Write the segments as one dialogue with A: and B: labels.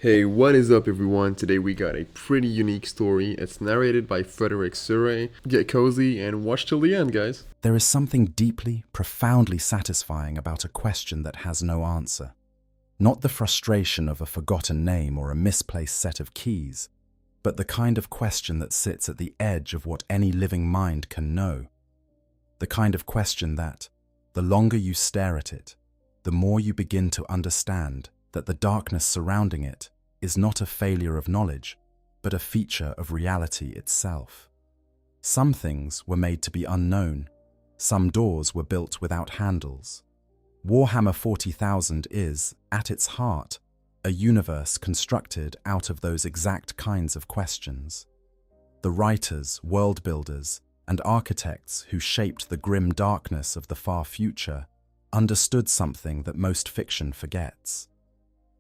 A: Hey, what is up, everyone? Today we got a pretty unique story. It's narrated by Frederick Surrey. Get cozy and watch till the end, guys.
B: There is something deeply, profoundly satisfying about a question that has no answer. Not the frustration of a forgotten name or a misplaced set of keys, but the kind of question that sits at the edge of what any living mind can know. The kind of question that, the longer you stare at it, the more you begin to understand that the darkness surrounding it is not a failure of knowledge, but a feature of reality itself. Some things were made to be unknown. Some doors were built without handles. Warhammer 40,000 is, at its heart, a universe constructed out of those exact kinds of questions. The writers, world builders, and architects who shaped the grim darkness of the far future understood something that most fiction forgets.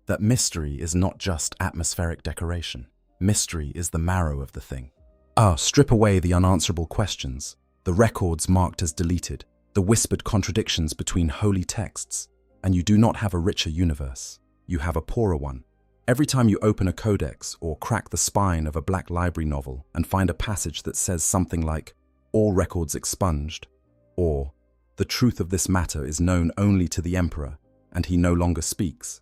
B: That mystery is not just atmospheric decoration. Mystery is the marrow of the thing. Strip away the unanswerable questions, the records marked as deleted, the whispered contradictions between holy texts, and you do not have a richer universe. You have a poorer one. Every time you open a codex or crack the spine of a Black Library novel and find a passage that says something like, "All records expunged," or "The truth of this matter is known only to the Emperor, and he no longer speaks,"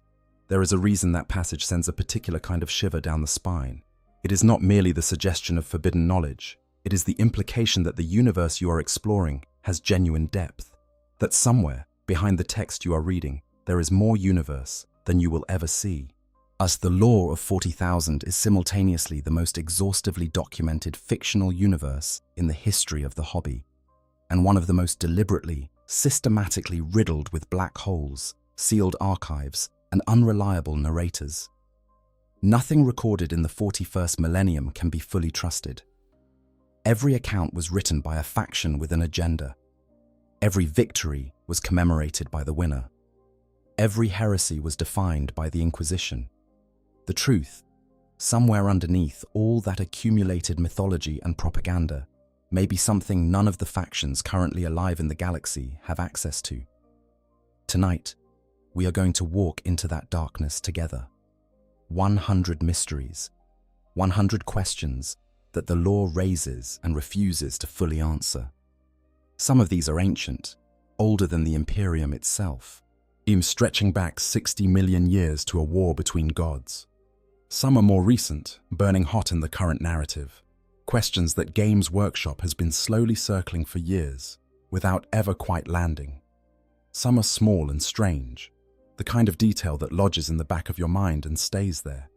B: there is a reason that passage sends a particular kind of shiver down the spine. It is not merely the suggestion of forbidden knowledge. It is the implication that the universe you are exploring has genuine depth. That somewhere, behind the text you are reading, there is more universe than you will ever see. As the lore of 40,000 is simultaneously the most exhaustively documented fictional universe in the history of the hobby, and one of the most deliberately, systematically riddled with black holes, sealed archives, and unreliable narrators. Nothing recorded in the 41st millennium can be fully trusted. Every account was written by a faction with an agenda. Every victory was commemorated by the winner. Every heresy was defined by the Inquisition. The truth, somewhere underneath all that accumulated mythology and propaganda, may be something none of the factions currently alive in the galaxy have access to. Tonight, we are going to walk into that darkness together. 100 mysteries, 100 questions that the lore raises and refuses to fully answer. Some of these are ancient, older than the Imperium itself, even stretching back 60 million years to a war between gods. Some are more recent, burning hot in the current narrative, questions that Games Workshop has been slowly circling for years, without ever quite landing. Some are small and strange, the kind of detail that lodges in the back of your mind and stays there.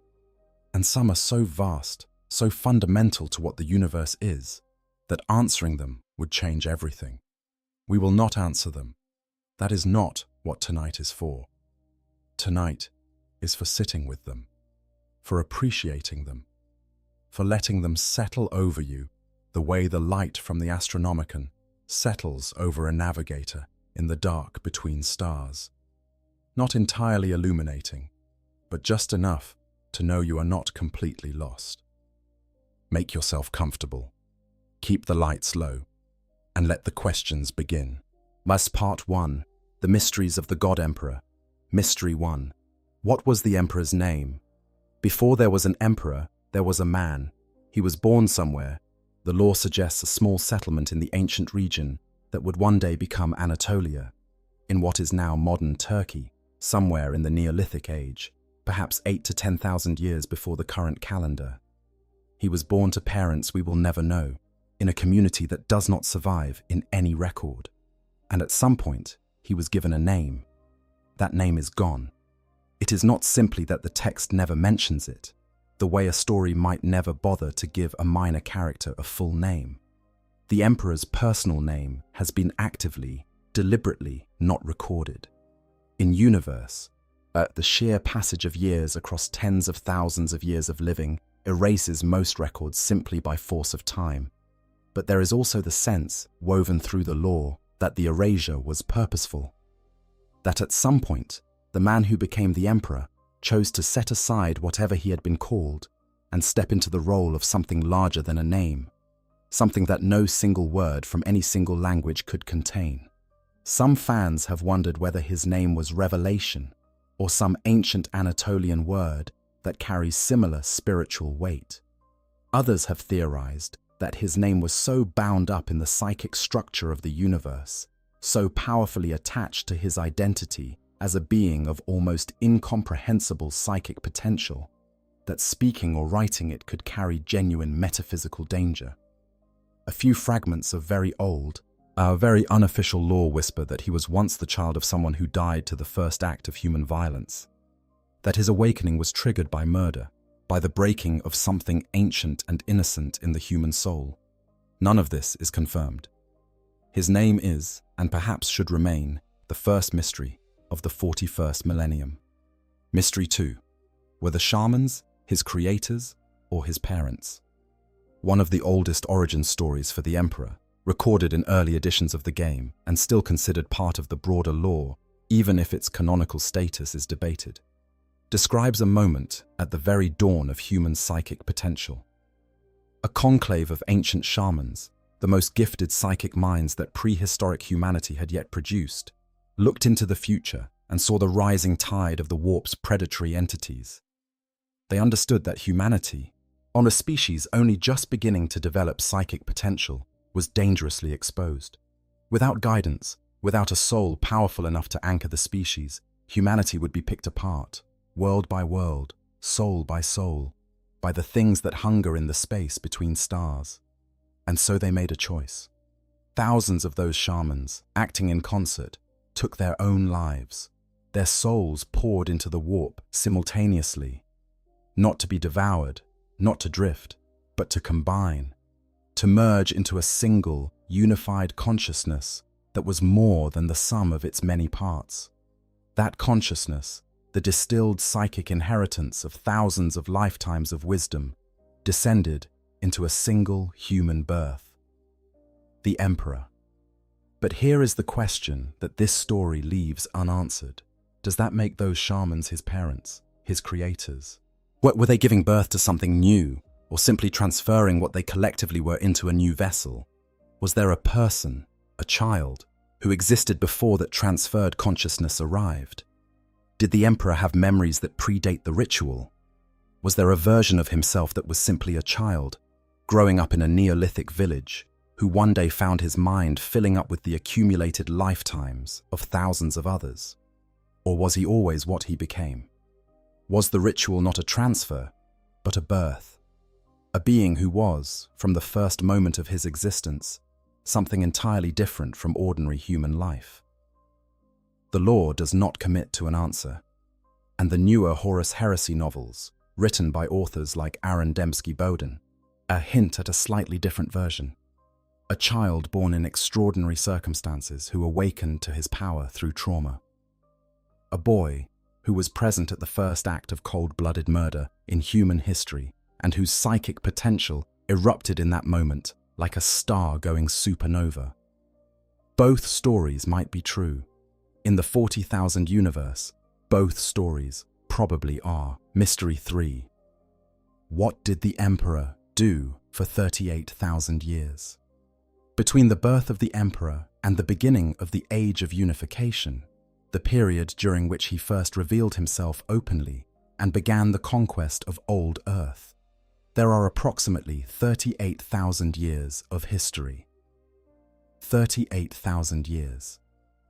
B: And some are so vast, so fundamental to what the universe is, that answering them would change everything. We will not answer them. That is not what tonight is for. Tonight is for sitting with them, for appreciating them, for letting them settle over you the way the light from the Astronomicon settles over a navigator in the dark between stars. Not entirely illuminating, but just enough to know you are not completely lost. Make yourself comfortable, keep the lights low, and let the questions begin. Thus, Part 1, The Mysteries of the God Emperor. Mystery 1. What was the Emperor's name? Before there was an emperor, there was a man. He was born somewhere. The lore suggests a small settlement in the ancient region that would one day become Anatolia, in what is now modern Turkey, somewhere in the Neolithic age, perhaps 8 to 10,000 years before the current calendar. He was born to parents we will never know, in a community that does not survive in any record. And at some point, he was given a name. That name is gone. It is not simply that the text never mentions it, the way a story might never bother to give a minor character a full name. The Emperor's personal name has been actively, deliberately not recorded. In universe, the sheer passage of years across tens of thousands of years of living erases most records simply by force of time. But there is also the sense, woven through the lore, that the erasure was purposeful. That at some point, the man who became the emperor chose to set aside whatever he had been called and step into the role of something larger than a name, something that no single word from any single language could contain. Some fans have wondered whether his name was Revelation, or some ancient Anatolian word that carries similar spiritual weight. Others have theorized that his name was so bound up in the psychic structure of the universe, so powerfully attached to his identity as a being of almost incomprehensible psychic potential, that speaking or writing it could carry genuine metaphysical danger. A few fragments of very unofficial lore whisper that he was once the child of someone who died to the first act of human violence, that his awakening was triggered by murder, by the breaking of something ancient and innocent in the human soul. None of this is confirmed. His name is, and perhaps should remain, the first mystery of the 41st millennium. Mystery 2. Were the shamans his creators or his parents? One of the oldest origin stories for the Emperor, recorded in early editions of the game and still considered part of the broader lore, even if its canonical status is debated, describes a moment at the very dawn of human psychic potential. A conclave of ancient shamans, the most gifted psychic minds that prehistoric humanity had yet produced, looked into the future and saw the rising tide of the warp's predatory entities. They understood that humanity, on a species only just beginning to develop psychic potential, was dangerously exposed. Without guidance, without a soul powerful enough to anchor the species, humanity would be picked apart, world by world, soul by soul, by the things that hunger in the space between stars. And so they made a choice. Thousands of those shamans, acting in concert, took their own lives. Their souls poured into the warp simultaneously, not to be devoured, not to drift, but to combine, to merge into a single, unified consciousness that was more than the sum of its many parts. That consciousness, the distilled psychic inheritance of thousands of lifetimes of wisdom, descended into a single human birth. The Emperor. But here is the question that this story leaves unanswered. Does that make those shamans his parents, his creators? Were they giving birth to something new, or simply transferring what they collectively were into a new vessel? Was there a person, a child, who existed before that transferred consciousness arrived? Did the Emperor have memories that predate the ritual? Was there a version of himself that was simply a child, growing up in a Neolithic village, who one day found his mind filling up with the accumulated lifetimes of thousands of others? Or was he always what he became? Was the ritual not a transfer, but a birth? A being who was, from the first moment of his existence, something entirely different from ordinary human life? The lore does not commit to an answer, and the newer Horus Heresy novels, written by authors like Aaron Dembski-Bowden, a hint at a slightly different version. A child born in extraordinary circumstances who awakened to his power through trauma. A boy who was present at the first act of cold-blooded murder in human history and whose psychic potential erupted in that moment like a star going supernova. Both stories might be true. In the 40,000 universe, both stories probably are. Mystery 3. What did the Emperor do for 38,000 years? Between the birth of the Emperor and the beginning of the Age of Unification, the period during which he first revealed himself openly and began the conquest of old Earth, there are approximately 38,000 years of history. 38,000 years.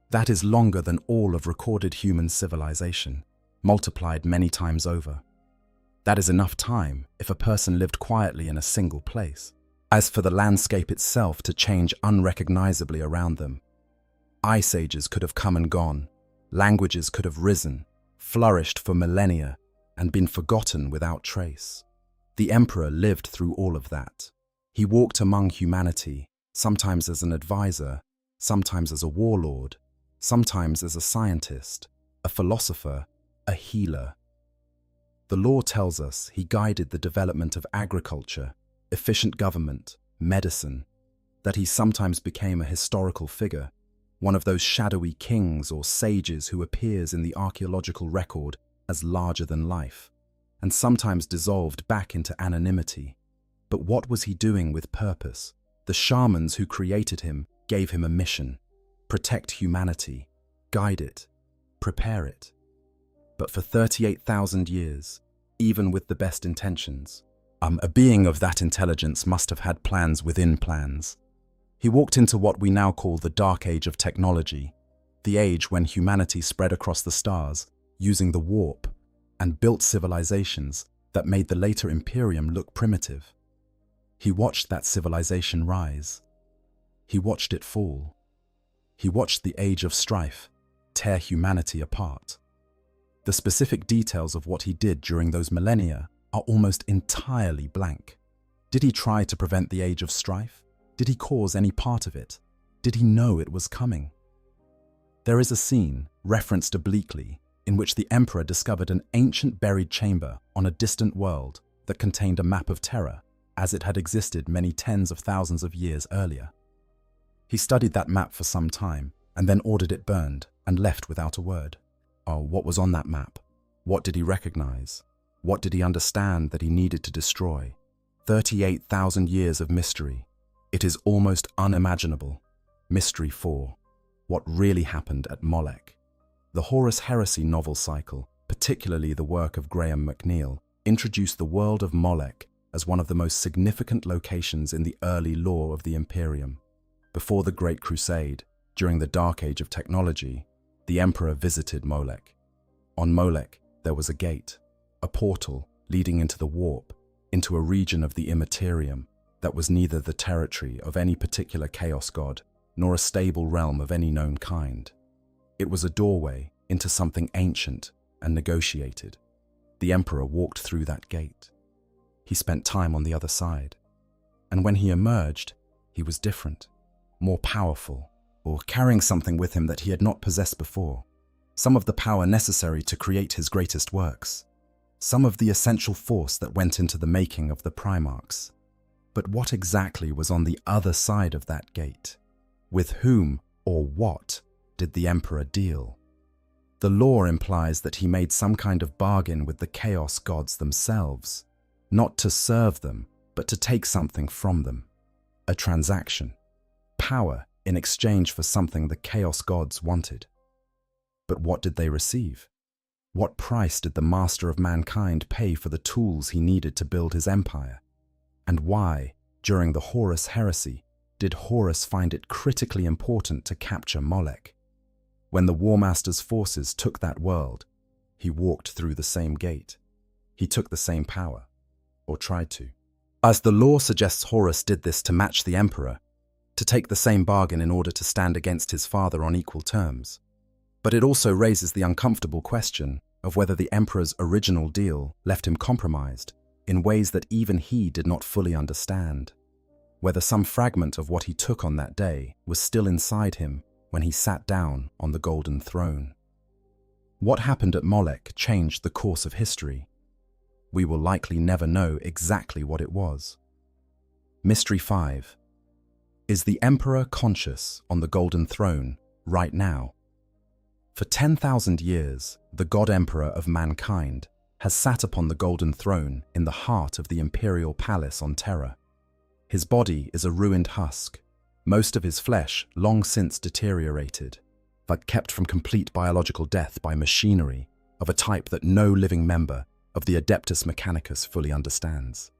B: That is longer than all of recorded human civilization, multiplied many times over. That is enough time if a person lived quietly in a single place. As for the landscape itself to change unrecognizably around them, ice ages could have come and gone, languages could have risen, flourished for millennia, and been forgotten without trace. The Emperor lived through all of that. He walked among humanity, sometimes as an advisor, sometimes as a warlord, sometimes as a scientist, a philosopher, a healer. The lore tells us he guided the development of agriculture, efficient government, medicine, that he sometimes became a historical figure, one of those shadowy kings or sages who appears in the archaeological record as larger than life, and sometimes dissolved back into anonymity. But what was he doing with purpose? The shamans who created him gave him a mission: protect humanity, guide it, prepare it. But for 38,000 years, even with the best intentions. A being of that intelligence must have had plans within plans. He walked into what we now call the Dark Age of technology, the age when humanity spread across the stars, using the warp, and built civilizations that made the later Imperium look primitive. He watched that civilization rise. He watched it fall. He watched the age of strife tear humanity apart. The specific details of what he did during those millennia are almost entirely blank. Did he try to prevent the age of strife? Did he cause any part of it? Did he know it was coming? There is a scene, referenced obliquely, in which the Emperor discovered an ancient buried chamber on a distant world that contained a map of Terra, as it had existed many tens of thousands of years earlier. He studied that map for some time, and then ordered it burned, and left without a word. Oh, what was on that map? What did he recognize? What did he understand that he needed to destroy? 38,000 years of mystery. It is almost unimaginable. Mystery 4. What really happened at Molech? The Horus Heresy novel cycle, particularly the work of Graham McNeill, introduced the world of Molech as one of the most significant locations in the early lore of the Imperium. Before the Great Crusade, during the Dark Age of technology, the Emperor visited Molech. On Molech, there was a gate, a portal leading into the warp, into a region of the Imperium that was neither the territory of any particular chaos god, nor a stable realm of any known kind. It was a doorway into something ancient and negotiated. The Emperor walked through that gate. He spent time on the other side. And when he emerged, he was different, more powerful, or carrying something with him that he had not possessed before. Some of the power necessary to create his greatest works. Some of the essential force that went into the making of the Primarchs. But what exactly was on the other side of that gate? With whom or what did the Emperor deal? The lore implies that he made some kind of bargain with the Chaos gods themselves, not to serve them, but to take something from them. A transaction. Power in exchange for something the Chaos gods wanted. But what did they receive? What price did the master of mankind pay for the tools he needed to build his empire? And why, during the Horus Heresy, did Horus find it critically important to capture Molech? When the War Master's forces took that world, he walked through the same gate. He took the same power, or tried to. As the lore suggests, Horus did this to match the Emperor, to take the same bargain in order to stand against his father on equal terms. But it also raises the uncomfortable question of whether the Emperor's original deal left him compromised in ways that even he did not fully understand. Whether some fragment of what he took on that day was still inside him when he sat down on the golden throne. What happened at Molech changed the course of history. We will likely never know exactly what it was. Mystery 5. Is the Emperor conscious on the golden throne right now? For 10,000 years, the God Emperor of mankind has sat upon the golden throne in the heart of the imperial palace on Terra. His body is a ruined husk, most of his flesh long since deteriorated, but kept from complete biological death by machinery of a type that no living member of the Adeptus Mechanicus fully understands.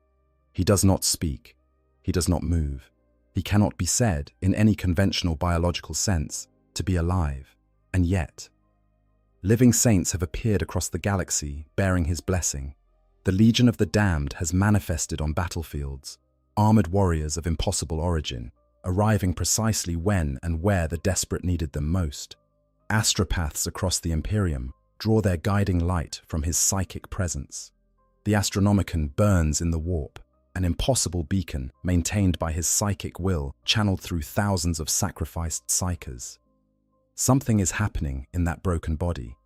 B: He does not speak. He does not move. He cannot be said, in any conventional biological sense, to be alive. And yet, living saints have appeared across the galaxy bearing his blessing. The Legion of the Damned has manifested on battlefields, armored warriors of impossible origin, arriving precisely when and where the desperate needed them most. Astropaths across the Imperium draw their guiding light from his psychic presence. The Astronomicon burns in the warp, an impossible beacon maintained by his psychic will channeled through thousands of sacrificed psychers. Something is happening in that broken body.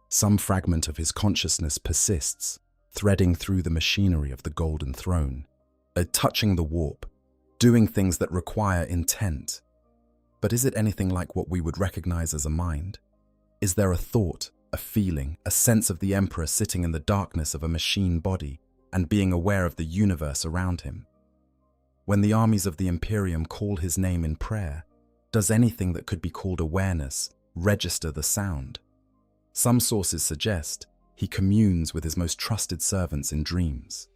B: Some fragment of his consciousness persists, threading through the machinery of the Golden Throne, touching the warp, doing things that require intent. But is it anything like what we would recognize as a mind? Is there a thought, a feeling, a sense of the Emperor sitting in the darkness of a machine body and being aware of the universe around him? When the armies of the Imperium call his name in prayer, does anything that could be called awareness register the sound? Some sources suggest he communes with his most trusted servants in dreams.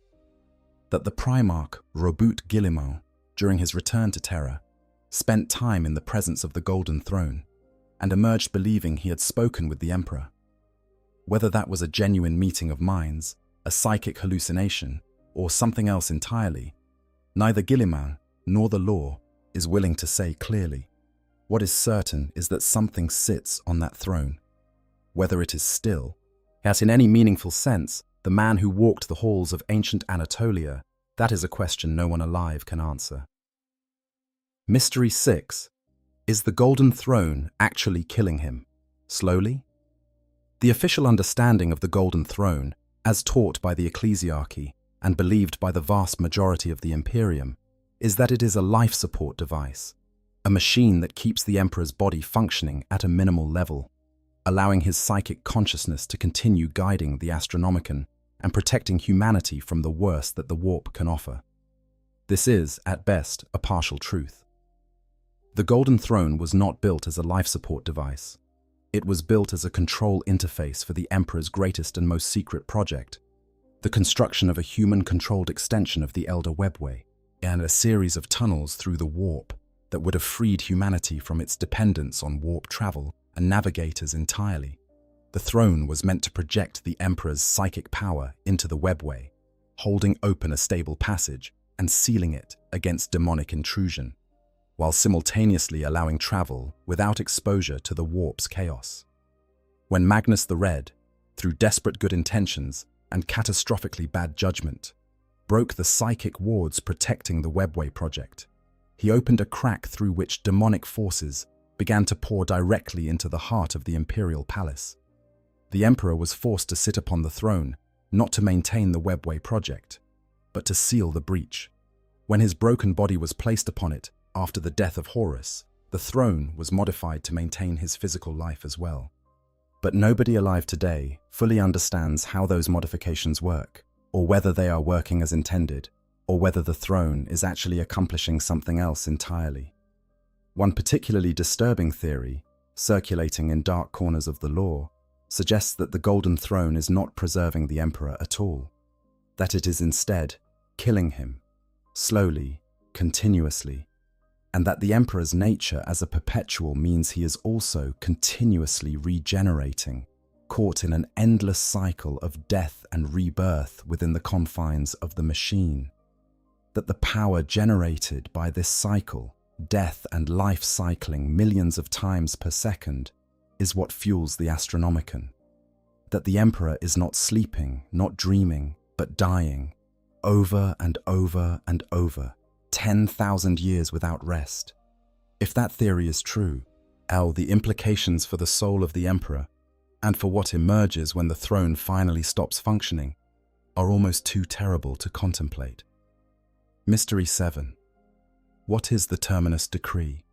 B: That the Primarch Robert Guillemot, during his return to Terra, spent time in the presence of the Golden Throne and emerged believing he had spoken with the Emperor. Whether that was a genuine meeting of minds, a psychic hallucination, or something else entirely, neither Guillemot nor the law is willing to say clearly. What is certain is that something sits on that throne. Whether it is still, yet in any meaningful sense, the man who walked the halls of ancient Anatolia, that is a question no one alive can answer. Mystery 6. Is the Golden Throne actually killing him? Slowly? The official understanding of the Golden Throne, as taught by the ecclesiarchy and believed by the vast majority of the Imperium, is that it is a life support device, a machine that keeps the Emperor's body functioning at a minimal level, allowing his psychic consciousness to continue guiding the Astronomicon and protecting humanity from the worst that the warp can offer. This is, at best, a partial truth. The Golden Throne was not built as a life support device. It was built as a control interface for the Emperor's greatest and most secret project, the construction of a human-controlled extension of the Elder Webway and a series of tunnels through the warp that would have freed humanity from its dependence on warp travel and navigators entirely. The throne was meant to project the Emperor's psychic power into the webway, holding open a stable passage and sealing it against demonic intrusion, while simultaneously allowing travel without exposure to the warp's chaos. When Magnus the Red, through desperate good intentions and catastrophically bad judgment, broke the psychic wards protecting the webway project, he opened a crack through which demonic forces began to pour directly into the heart of the Imperial Palace. The Emperor was forced to sit upon the throne, not to maintain the webway project, but to seal the breach. When his broken body was placed upon it after the death of Horus, the throne was modified to maintain his physical life as well. But nobody alive today fully understands how those modifications work, or whether they are working as intended, or whether the throne is actually accomplishing something else entirely. One particularly disturbing theory, circulating in dark corners of the lore, suggests that the Golden Throne is not preserving the Emperor at all, that it is instead killing him, slowly, continuously, and that the Emperor's nature as a perpetual means he is also continuously regenerating, caught in an endless cycle of death and rebirth within the confines of the machine. That the power generated by this cycle, death and life cycling millions of times per second, is what fuels the Astronomicon. That the Emperor is not sleeping, not dreaming, but dying, over and over and over, 10,000 years without rest. If that theory is true, the implications for the soul of the Emperor, and for what emerges when the throne finally stops functioning, are almost too terrible to contemplate. Mystery 7. What is the Terminus Decree?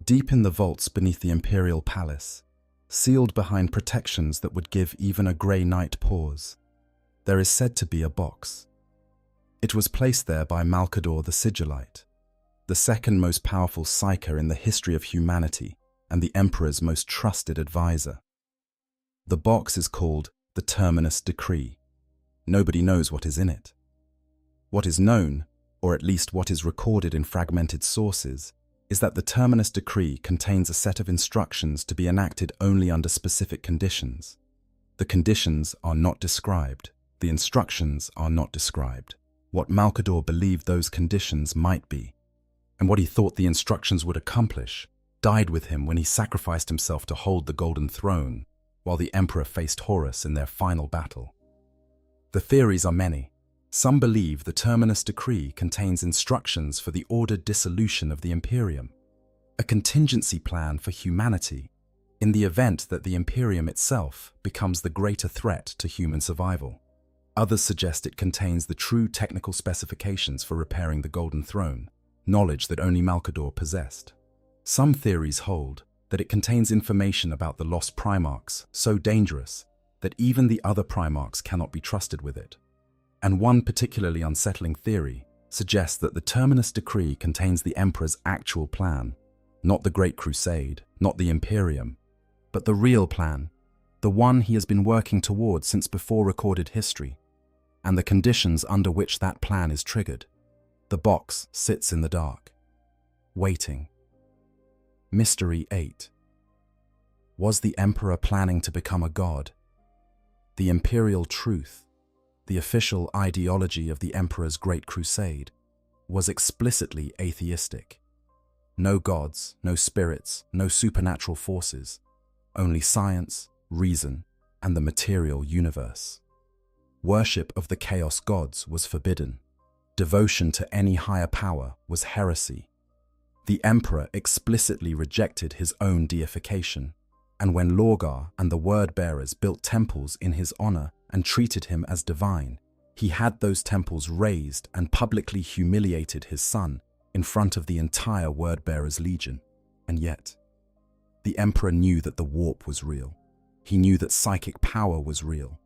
B: Deep in the vaults beneath the Imperial Palace, sealed behind protections that would give even a grey night pause, there is said to be a box. It was placed there by Malcador the Sigillite, the second most powerful psyker in the history of humanity and the Emperor's most trusted advisor. The box is called the Terminus Decree. Nobody knows what is in it. What is known, or at least what is recorded in fragmented sources, is that the Terminus Decree contains a set of instructions to be enacted only under specific conditions. The conditions are not described. The instructions are not described. What Malcador believed those conditions might be, and what he thought the instructions would accomplish, died with him when he sacrificed himself to hold the Golden Throne, while the Emperor faced Horus in their final battle. The theories are many. Some believe the Terminus Decree contains instructions for the ordered dissolution of the Imperium, a contingency plan for humanity in the event that the Imperium itself becomes the greater threat to human survival. Others suggest it contains the true technical specifications for repairing the Golden Throne, knowledge that only Malcador possessed. Some theories hold that it contains information about the lost Primarchs so dangerous that even the other Primarchs cannot be trusted with it. And one particularly unsettling theory suggests that the Terminus Decree contains the Emperor's actual plan, not the Great Crusade, not the Imperium, but the real plan, the one he has been working towards since before recorded history, and the conditions under which that plan is triggered. The box sits in the dark, waiting. Mystery 8. Was the Emperor planning to become a god? The imperial truth, the official ideology of the Emperor's Great Crusade, was explicitly atheistic. No gods, no spirits, no supernatural forces, only science, reason, and the material universe. Worship of the chaos gods was forbidden. Devotion to any higher power was heresy. The Emperor explicitly rejected his own deification, and when Lorgar and the word-bearers built temples in his honor and treated him as divine, he had those temples razed and publicly humiliated his son in front of the entire word-bearers' legion. And yet, the Emperor knew that the warp was real. He knew that psychic power was real,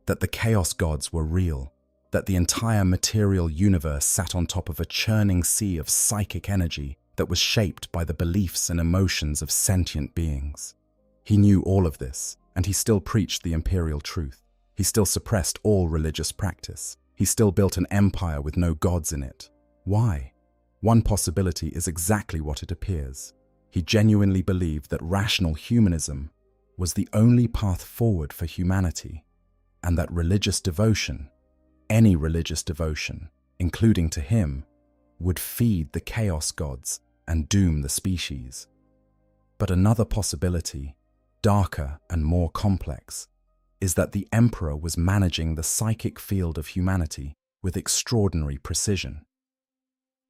B: that the chaos gods were real, that the entire material universe sat on top of a churning sea of psychic energy that was shaped by the beliefs and emotions of sentient beings. He knew all of this, and he still preached the imperial truth. He still suppressed all religious practice. He still built an empire with no gods in it. Why? One possibility is exactly what it appears. He genuinely believed that rational humanism was the only path forward for humanity, and that religious devotion, any religious devotion, including to him, would feed the chaos gods and doom the species. But another possibility, darker and more complex, is that the Emperor was managing the psychic field of humanity with extraordinary precision.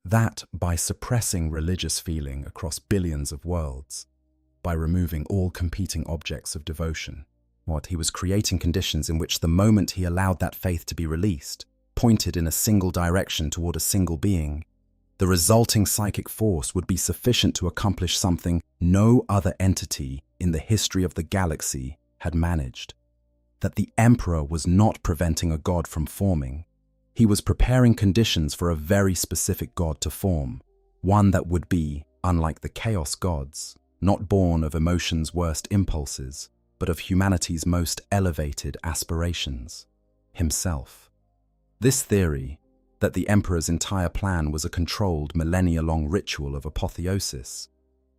B: That by suppressing religious feeling across billions of worlds, by removing all competing objects of devotion, he was creating conditions in which the moment he allowed that faith to be released, pointed in a single direction toward a single being, the resulting psychic force would be sufficient to accomplish something no other entity in the history of the galaxy had managed. That the Emperor was not preventing a god from forming. He was preparing conditions for a very specific god to form, one that would be, unlike the chaos gods, not born of emotion's worst impulses, but of humanity's most elevated aspirations, himself. This theory, that the Emperor's entire plan was a controlled millennia-long ritual of apotheosis,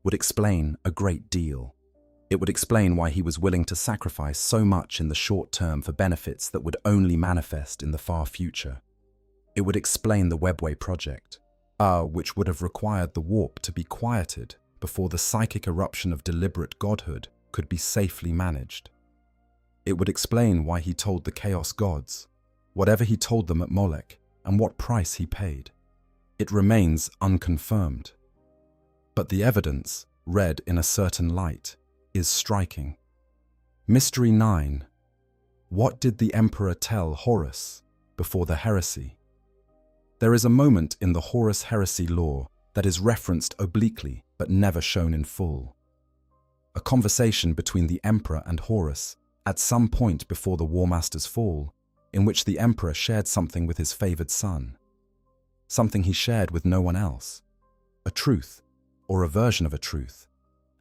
B: would explain a great deal. It would explain why he was willing to sacrifice so much in the short term for benefits that would only manifest in the far future. It would explain the Webway project, which would have required the warp to be quieted before the psychic eruption of deliberate godhood could be safely managed. It would explain why he told the chaos gods, whatever he told them at Molech, and what price he paid. It remains unconfirmed. But the evidence, read in a certain light, is striking. Mystery 9. What did the Emperor tell Horus before the heresy? There is a moment in the Horus heresy lore that is referenced obliquely but never shown in full. A conversation between the Emperor and Horus at some point before the War Master's fall, in which the Emperor shared something with his favored son. Something he shared with no one else. A truth, or a version of a truth,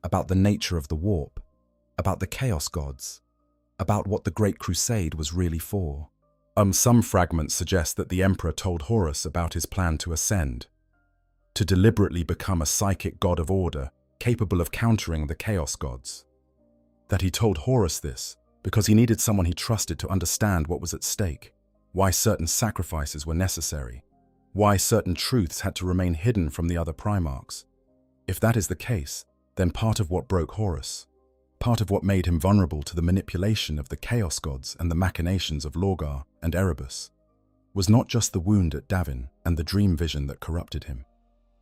B: about the nature of the warp, about the chaos gods, about what the Great Crusade was really for. Some fragments suggest that the Emperor told Horus about his plan to ascend, to deliberately become a psychic god of order capable of countering the chaos gods. That he told Horus this because he needed someone he trusted to understand what was at stake, why certain sacrifices were necessary, why certain truths had to remain hidden from the other Primarchs. If that is the case, then part of what broke Horus, part of what made him vulnerable to the manipulation of the Chaos Gods and the machinations of Lorgar and Erebus, was not just the wound at Davin and the dream vision that corrupted him.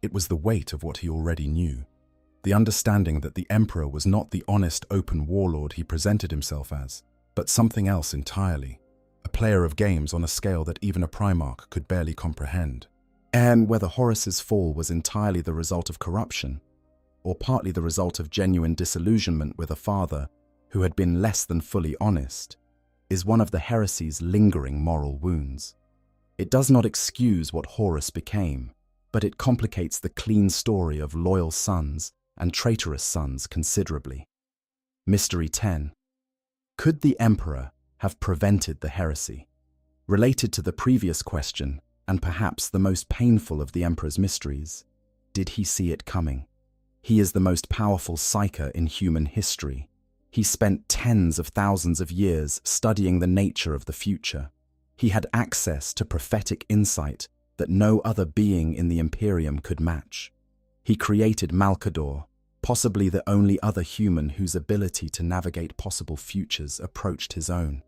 B: It was the weight of what he already knew, the understanding that the Emperor was not the honest, open warlord he presented himself as, but something else entirely, a player of games on a scale that even a Primarch could barely comprehend. And whether Horus's fall was entirely the result of corruption, or partly the result of genuine disillusionment with a father who had been less than fully honest, is one of the heresy's lingering moral wounds. It does not excuse what Horus became, but it complicates the clean story of loyal sons and traitorous sons considerably. Mystery 10. Could the emperor have prevented the heresy? Related to the previous question, and perhaps the most painful of the emperor's mysteries, did he see it coming? He is the most powerful psyker in human history. He spent tens of thousands of years studying the nature of the future. He had access to prophetic insight that no other being in the Imperium could match. He created Malcador, possibly the only other human whose ability to navigate possible futures approached his own.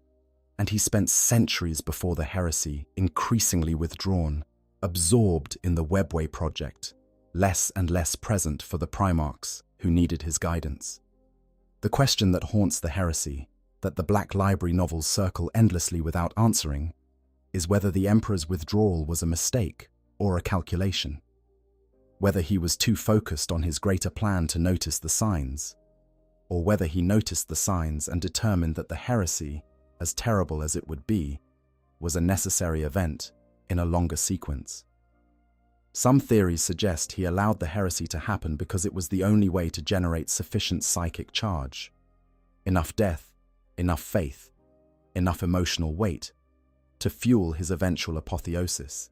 B: And he spent centuries before the heresy increasingly withdrawn, absorbed in the Webway project, less and less present for the Primarchs who needed his guidance. The question that haunts the heresy, that the Black Library novels circle endlessly without answering, is whether the Emperor's withdrawal was a mistake or a calculation. Whether he was too focused on his greater plan to notice the signs, or whether he noticed the signs and determined that the heresy, as terrible as it would be, was a necessary event in a longer sequence. Some theories suggest he allowed the heresy to happen because it was the only way to generate sufficient psychic charge. Enough death, enough faith, enough emotional weight to fuel his eventual apotheosis.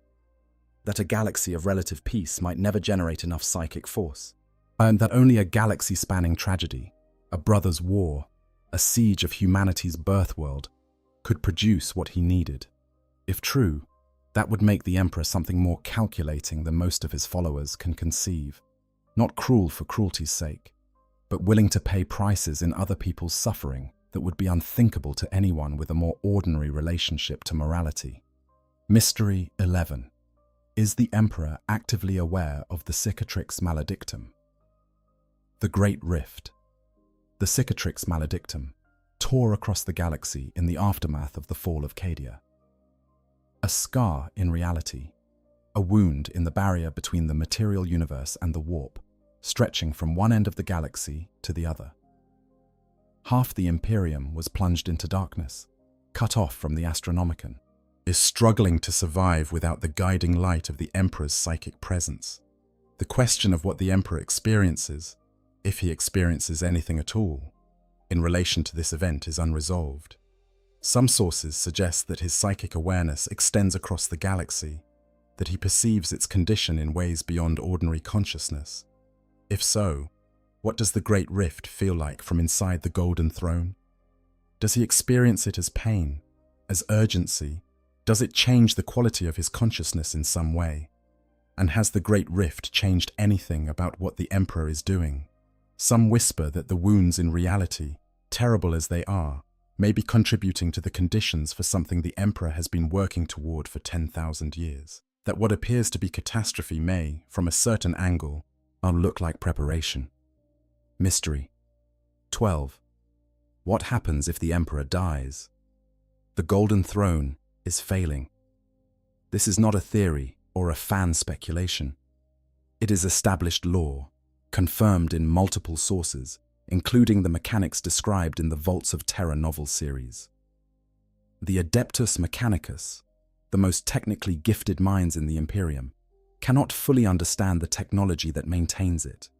B: That a galaxy of relative peace might never generate enough psychic force, and that only a galaxy-spanning tragedy, a brother's war, a siege of humanity's birth world, could produce what he needed. If true, that would make the Emperor something more calculating than most of his followers can conceive. Not cruel for cruelty's sake, but willing to pay prices in other people's suffering that would be unthinkable to anyone with a more ordinary relationship to morality. Mystery 11. Is the Emperor actively aware of the Cicatrix Maledictum? The Great Rift. The Cicatrix Maledictum tore across the galaxy in the aftermath of the fall of Cadia. A scar in reality, a wound in the barrier between the material universe and the warp, stretching from one end of the galaxy to the other. Half the Imperium was plunged into darkness, cut off from the Astronomicon, is struggling to survive without the guiding light of the Emperor's psychic presence. The question of what the Emperor experiences, if he experiences anything at all, in relation to this event is unresolved. Some sources suggest that his psychic awareness extends across the galaxy, that he perceives its condition in ways beyond ordinary consciousness. If so, what does the Great Rift feel like from inside the Golden Throne? Does he experience it as pain, as urgency? Does it change the quality of his consciousness in some way? And has the Great Rift changed anything about what the Emperor is doing? Some whisper that the wounds in reality, terrible as they are, may be contributing to the conditions for something the Emperor has been working toward for 10,000 years. That what appears to be catastrophe may, from a certain angle, look like preparation. Mystery 12. What happens if the Emperor dies? The Golden Throne is failing. This is not a theory or a fan speculation. It is established law, confirmed in multiple sources, including the mechanics described in the Vaults of Terror novel series. The Adeptus Mechanicus, the most technically gifted minds in the Imperium, cannot fully understand the technology that maintains it.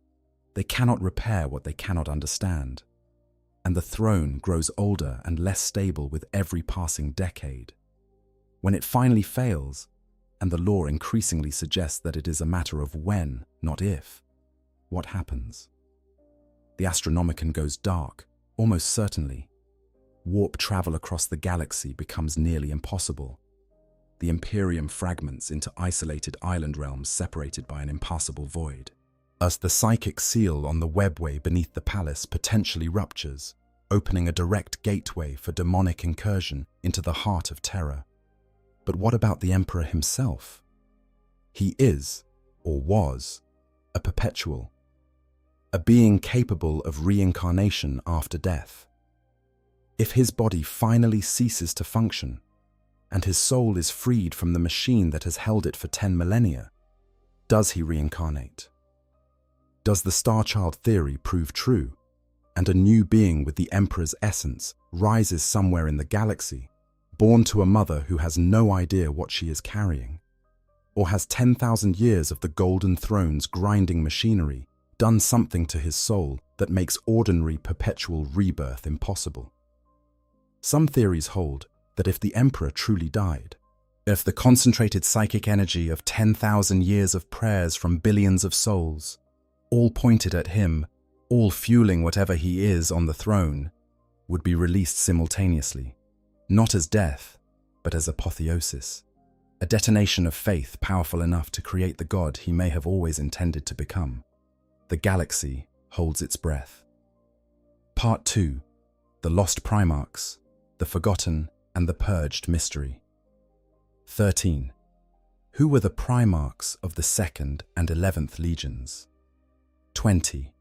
B: They cannot repair what they cannot understand. And the throne grows older and less stable with every passing decade. When it finally fails, and the lore increasingly suggests that it is a matter of when, not if, what happens? The Astronomicon goes dark, almost certainly. Warp travel across the galaxy becomes nearly impossible. The Imperium fragments into isolated island realms separated by an impassable void. As the psychic seal on the webway beneath the palace potentially ruptures, opening a direct gateway for demonic incursion into the heart of terror. But what about the Emperor himself? He is, or was, a perpetual, a being capable of reincarnation after death. If his body finally ceases to function, and his soul is freed from the machine that has held it for 10 millennia, does he reincarnate? Does the Star Child theory prove true, and a new being with the Emperor's essence rises somewhere in the galaxy, born to a mother who has no idea what she is carrying? Or has 10,000 years of the Golden Throne's grinding machinery done something to his soul that makes ordinary perpetual rebirth impossible? Some theories hold that if the Emperor truly died, if the concentrated psychic energy of 10,000 years of prayers from billions of souls, all pointed at him, all fueling whatever he is on the throne, would be released simultaneously, not as death, but as apotheosis, a detonation of faith powerful enough to create the god he may have always intended to become. The galaxy holds its breath. Part 2. The Lost Primarchs, the Forgotten and the Purged Mystery. 13. Who were the Primarchs of the 2nd and 11th Legions? 20.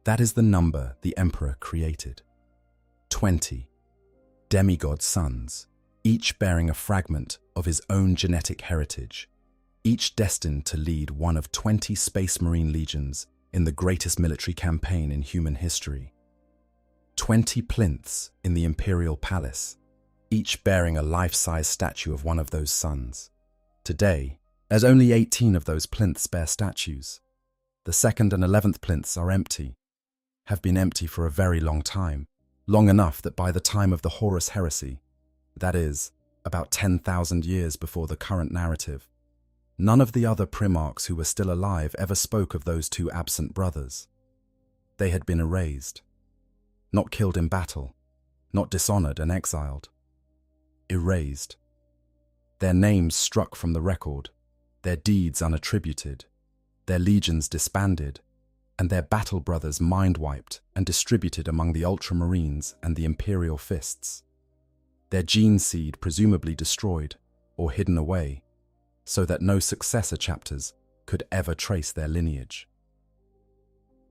B: That is the number the Emperor created. 20. Demigod sons, each bearing a fragment of his own genetic heritage, each destined to lead one of 20 Space Marine legions in the greatest military campaign in human history. 20 plinths in the Imperial Palace, each bearing a life-size statue of one of those sons. Today, as only 18 of those plinths bear statues, the 2nd and 11th plinths are empty, have been empty for a very long time, long enough that by the time of the Horus Heresy, that is, about 10,000 years before the current narrative, none of the other Primarchs who were still alive ever spoke of those two absent brothers. They had been erased, not killed in battle, not dishonored and exiled. Erased. Their names struck from the record, their deeds unattributed, their legions disbanded, and their battle brothers mind-wiped and distributed among the Ultramarines and the Imperial Fists. Their gene seed presumably destroyed or hidden away, so that no successor chapters could ever trace their lineage.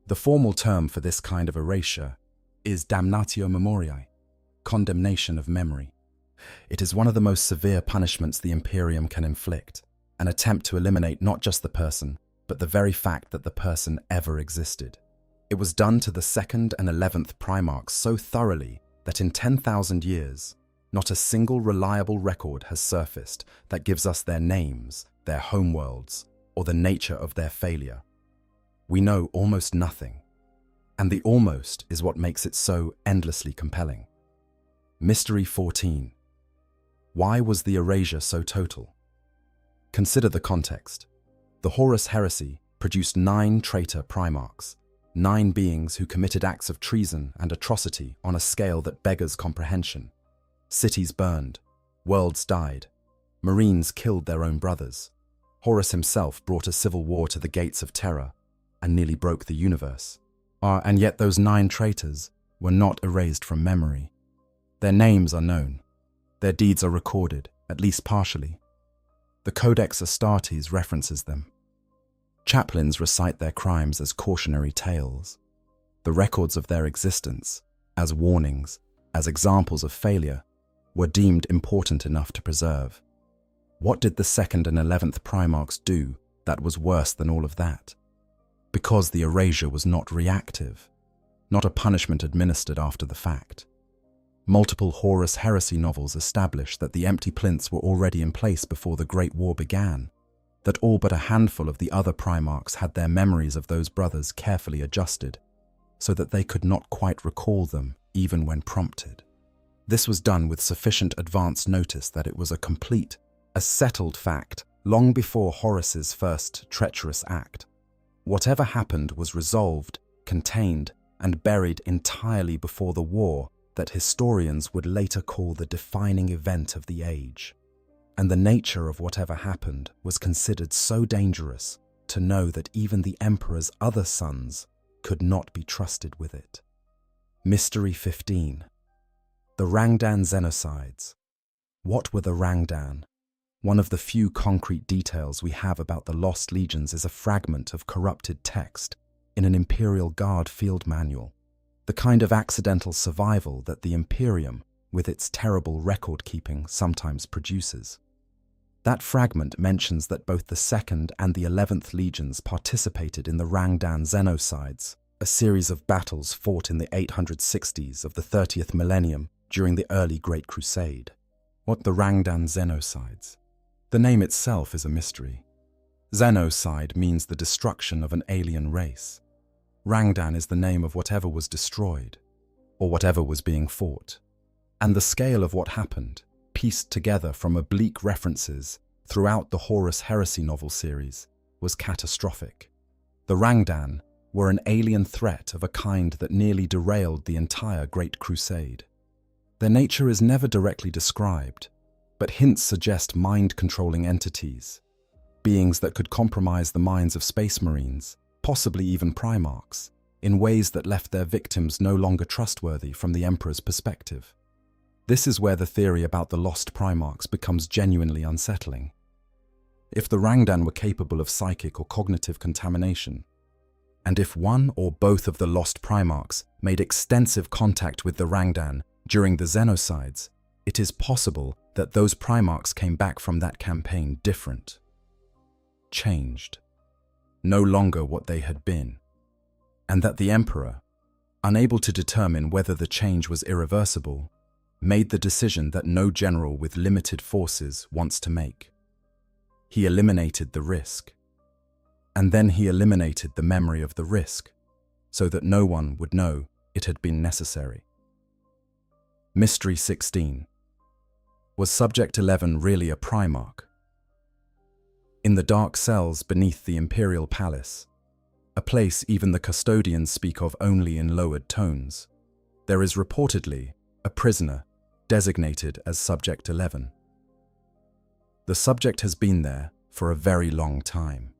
B: The formal term for this kind of erasure is damnatio memoriae, condemnation of memory. It is one of the most severe punishments the Imperium can inflict, an attempt to eliminate not just the person, but the very fact that the person ever existed. It was done to the 2nd and 11th Primarchs so thoroughly that in 10,000 years, not a single reliable record has surfaced that gives us their names, their homeworlds, or the nature of their failure. We know almost nothing, and the almost is what makes it so endlessly compelling. Mystery 14. Why was the erasure so total? Consider the context. The Horus Heresy produced 9 traitor Primarchs, 9 beings who committed acts of treason and atrocity on a scale that beggars comprehension. Cities burned, worlds died, Marines killed their own brothers. Horus himself brought a civil war to the gates of terror and nearly broke the universe. And yet those 9 traitors were not erased from memory. Their names are known. Their deeds are recorded, at least partially. The Codex Astartes references them. Chaplains recite their crimes as cautionary tales. The records of their existence, as warnings, as examples of failure, were deemed important enough to preserve. What did the 2nd and 11th Primarchs do that was worse than all of that? Because the erasure was not reactive, not a punishment administered after the fact. Multiple Horus Heresy novels establish that the empty plinths were already in place before the Great War began, that all but a handful of the other Primarchs had their memories of those brothers carefully adjusted, so that they could not quite recall them even when prompted. This was done with sufficient advance notice that it was a complete, a settled fact long before Horus's first treacherous act. Whatever happened was resolved, contained, and buried entirely before the war that historians would later call the defining event of the age. And the nature of whatever happened was considered so dangerous to know that even the Emperor's other sons could not be trusted with it. Mystery 15. The Rangdan Xenocides. What were the Rangdan? One of the few concrete details we have about the Lost Legions is a fragment of corrupted text in an Imperial Guard field manual, the kind of accidental survival that the Imperium, with its terrible record-keeping, sometimes produces. That fragment mentions that both the 2nd and the 11th Legions participated in the Rangdan Xenocides, a series of battles fought in the 860s of the 30th millennium during the early Great Crusade. What the Rangdan Xenocides? The name itself is a mystery. Xenocide means the destruction of an alien race. Rangdan is the name of whatever was destroyed, or whatever was being fought. And the scale of what happened, pieced together from oblique references throughout the Horus Heresy novel series, was catastrophic. The Rangdan were an alien threat of a kind that nearly derailed the entire Great Crusade. Their nature is never directly described, but hints suggest mind-controlling entities, beings that could compromise the minds of space marines, possibly even Primarchs, in ways that left their victims no longer trustworthy from the Emperor's perspective. This is where the theory about the lost Primarchs becomes genuinely unsettling. If the Rangdan were capable of psychic or cognitive contamination, and if one or both of the lost Primarchs made extensive contact with the Rangdan during the Xenocides, it is possible that those Primarchs came back from that campaign different, changed, no longer what they had been, and that the Emperor, unable to determine whether the change was irreversible, made the decision that no general with limited forces wants to make. He eliminated the risk. And then he eliminated the memory of the risk, so that no one would know it had been necessary. Mystery 16. Was Subject 11 really a Primarch? In the dark cells beneath the Imperial Palace, a place even the custodians speak of only in lowered tones, there is reportedly a prisoner designated as Subject 11. The subject has been there for a very long time.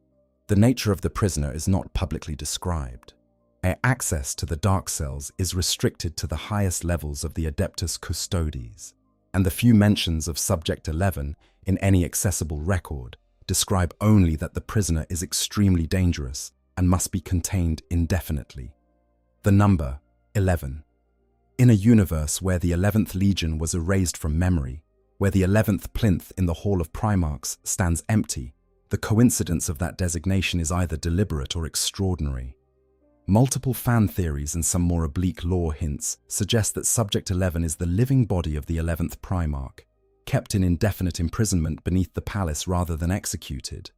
B: The nature of the prisoner is not publicly described. Access to the dark cells is restricted to the highest levels of the Adeptus Custodes, and the few mentions of Subject 11 in any accessible record describe only that the prisoner is extremely dangerous and must be contained indefinitely. The number 11. In a universe where the 11th Legion was erased from memory, where the 11th plinth in the Hall of Primarchs stands empty, the coincidence of that designation is either deliberate or extraordinary. Multiple fan theories and some more oblique lore hints suggest that Subject 11 is the living body of the 11th Primarch, kept in indefinite imprisonment beneath the palace rather than executed,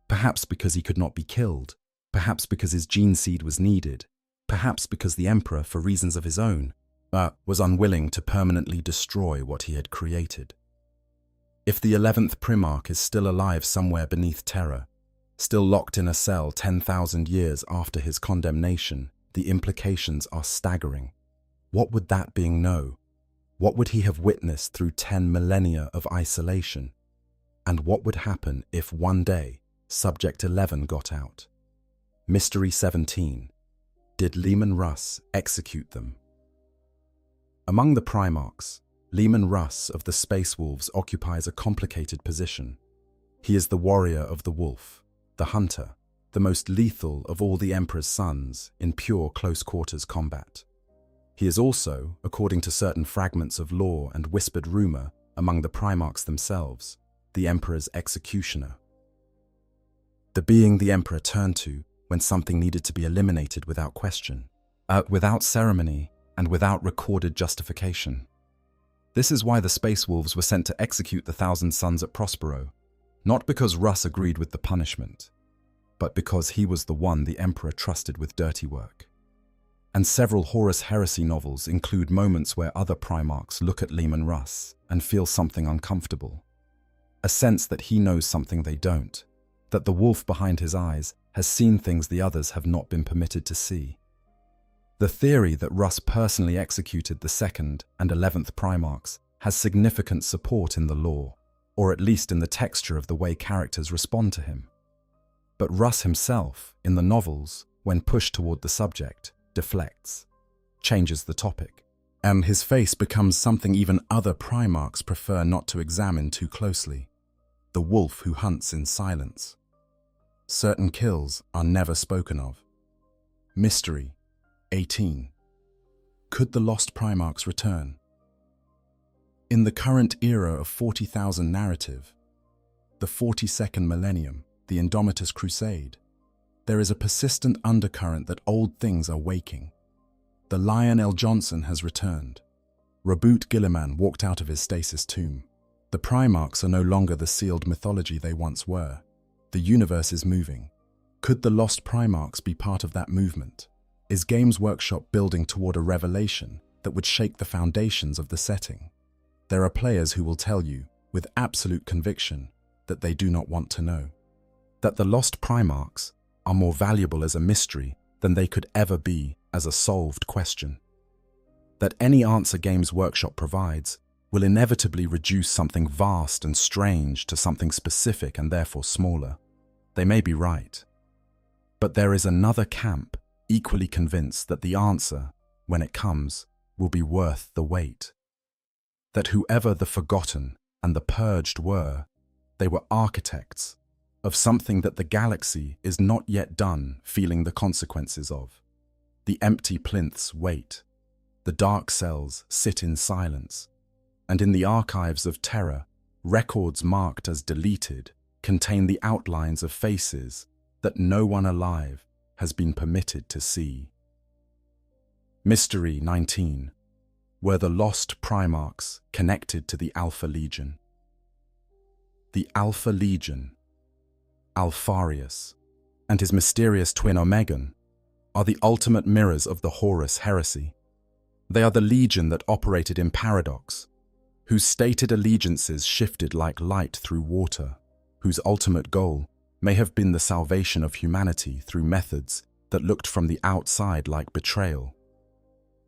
B: perhaps because he could not be killed, perhaps because his gene seed was needed, perhaps because the Emperor, for reasons of his own, was unwilling to permanently destroy what he had created. If the 11th Primarch is still alive somewhere beneath Terra, still locked in a cell 10,000 years after his condemnation, the implications are staggering. What would that being know? What would he have witnessed through 10 millennia of isolation? And what would happen if one day Subject 11 got out? Mystery 17. Did Leman Russ execute them? Among the Primarchs, Leman Russ of the Space Wolves occupies a complicated position. He is the warrior of the wolf, the hunter, the most lethal of all the Emperor's sons in pure close-quarters combat. He is also, according to certain fragments of lore and whispered rumor among the Primarchs themselves, the Emperor's executioner. The being the Emperor turned to when something needed to be eliminated without question, without ceremony, and without recorded justification. This is why the Space Wolves were sent to execute the Thousand Sons at Prospero, not because Russ agreed with the punishment, but because he was the one the Emperor trusted with dirty work. And several Horus Heresy novels include moments where other Primarchs look at Leman Russ and feel something uncomfortable. A sense that he knows something they don't, that the wolf behind his eyes has seen things the others have not been permitted to see. The theory that Russ personally executed the 2nd and 11th Primarchs has significant support in the lore, or at least in the texture of the way characters respond to him. But Russ himself, in the novels, when pushed toward the subject, deflects, changes the topic, and his face becomes something even other Primarchs prefer not to examine too closely: the wolf who hunts in silence. Certain kills are never spoken of. Mystery 18. Could the lost Primarchs return? In the current era of 40,000 narrative, the 42nd Millennium, the Indomitus Crusade, there is a persistent undercurrent that old things are waking. The Lion L. Johnson has returned. Reboot Gilliman walked out of his stasis tomb. The Primarchs are no longer the sealed mythology they once were. The universe is moving. Could the lost Primarchs be part of that movement? Is Games Workshop building toward a revelation that would shake the foundations of the setting? There are players who will tell you, with absolute conviction, that they do not want to know. That the lost Primarchs are more valuable as a mystery than they could ever be as a solved question. That any answer Games Workshop provides will inevitably reduce something vast and strange to something specific and therefore smaller. They may be right. But there is another camp equally convinced that the answer, when it comes, will be worth the wait. That whoever the forgotten and the purged were, they were architects of something that the galaxy is not yet done feeling the consequences of. The empty plinths wait. The dark cells sit in silence. And in the archives of terror, records marked as deleted contain the outlines of faces that no one alive has been permitted to see. Mystery 19. Were the lost Primarchs connected to the Alpha Legion? The Alpha Legion, Alfarius, and his mysterious twin Omegon are the ultimate mirrors of the Horus heresy. They are the legion that operated in Paradox, whose stated allegiances shifted like light through water, whose ultimate goal may have been the salvation of humanity through methods that looked from the outside like betrayal.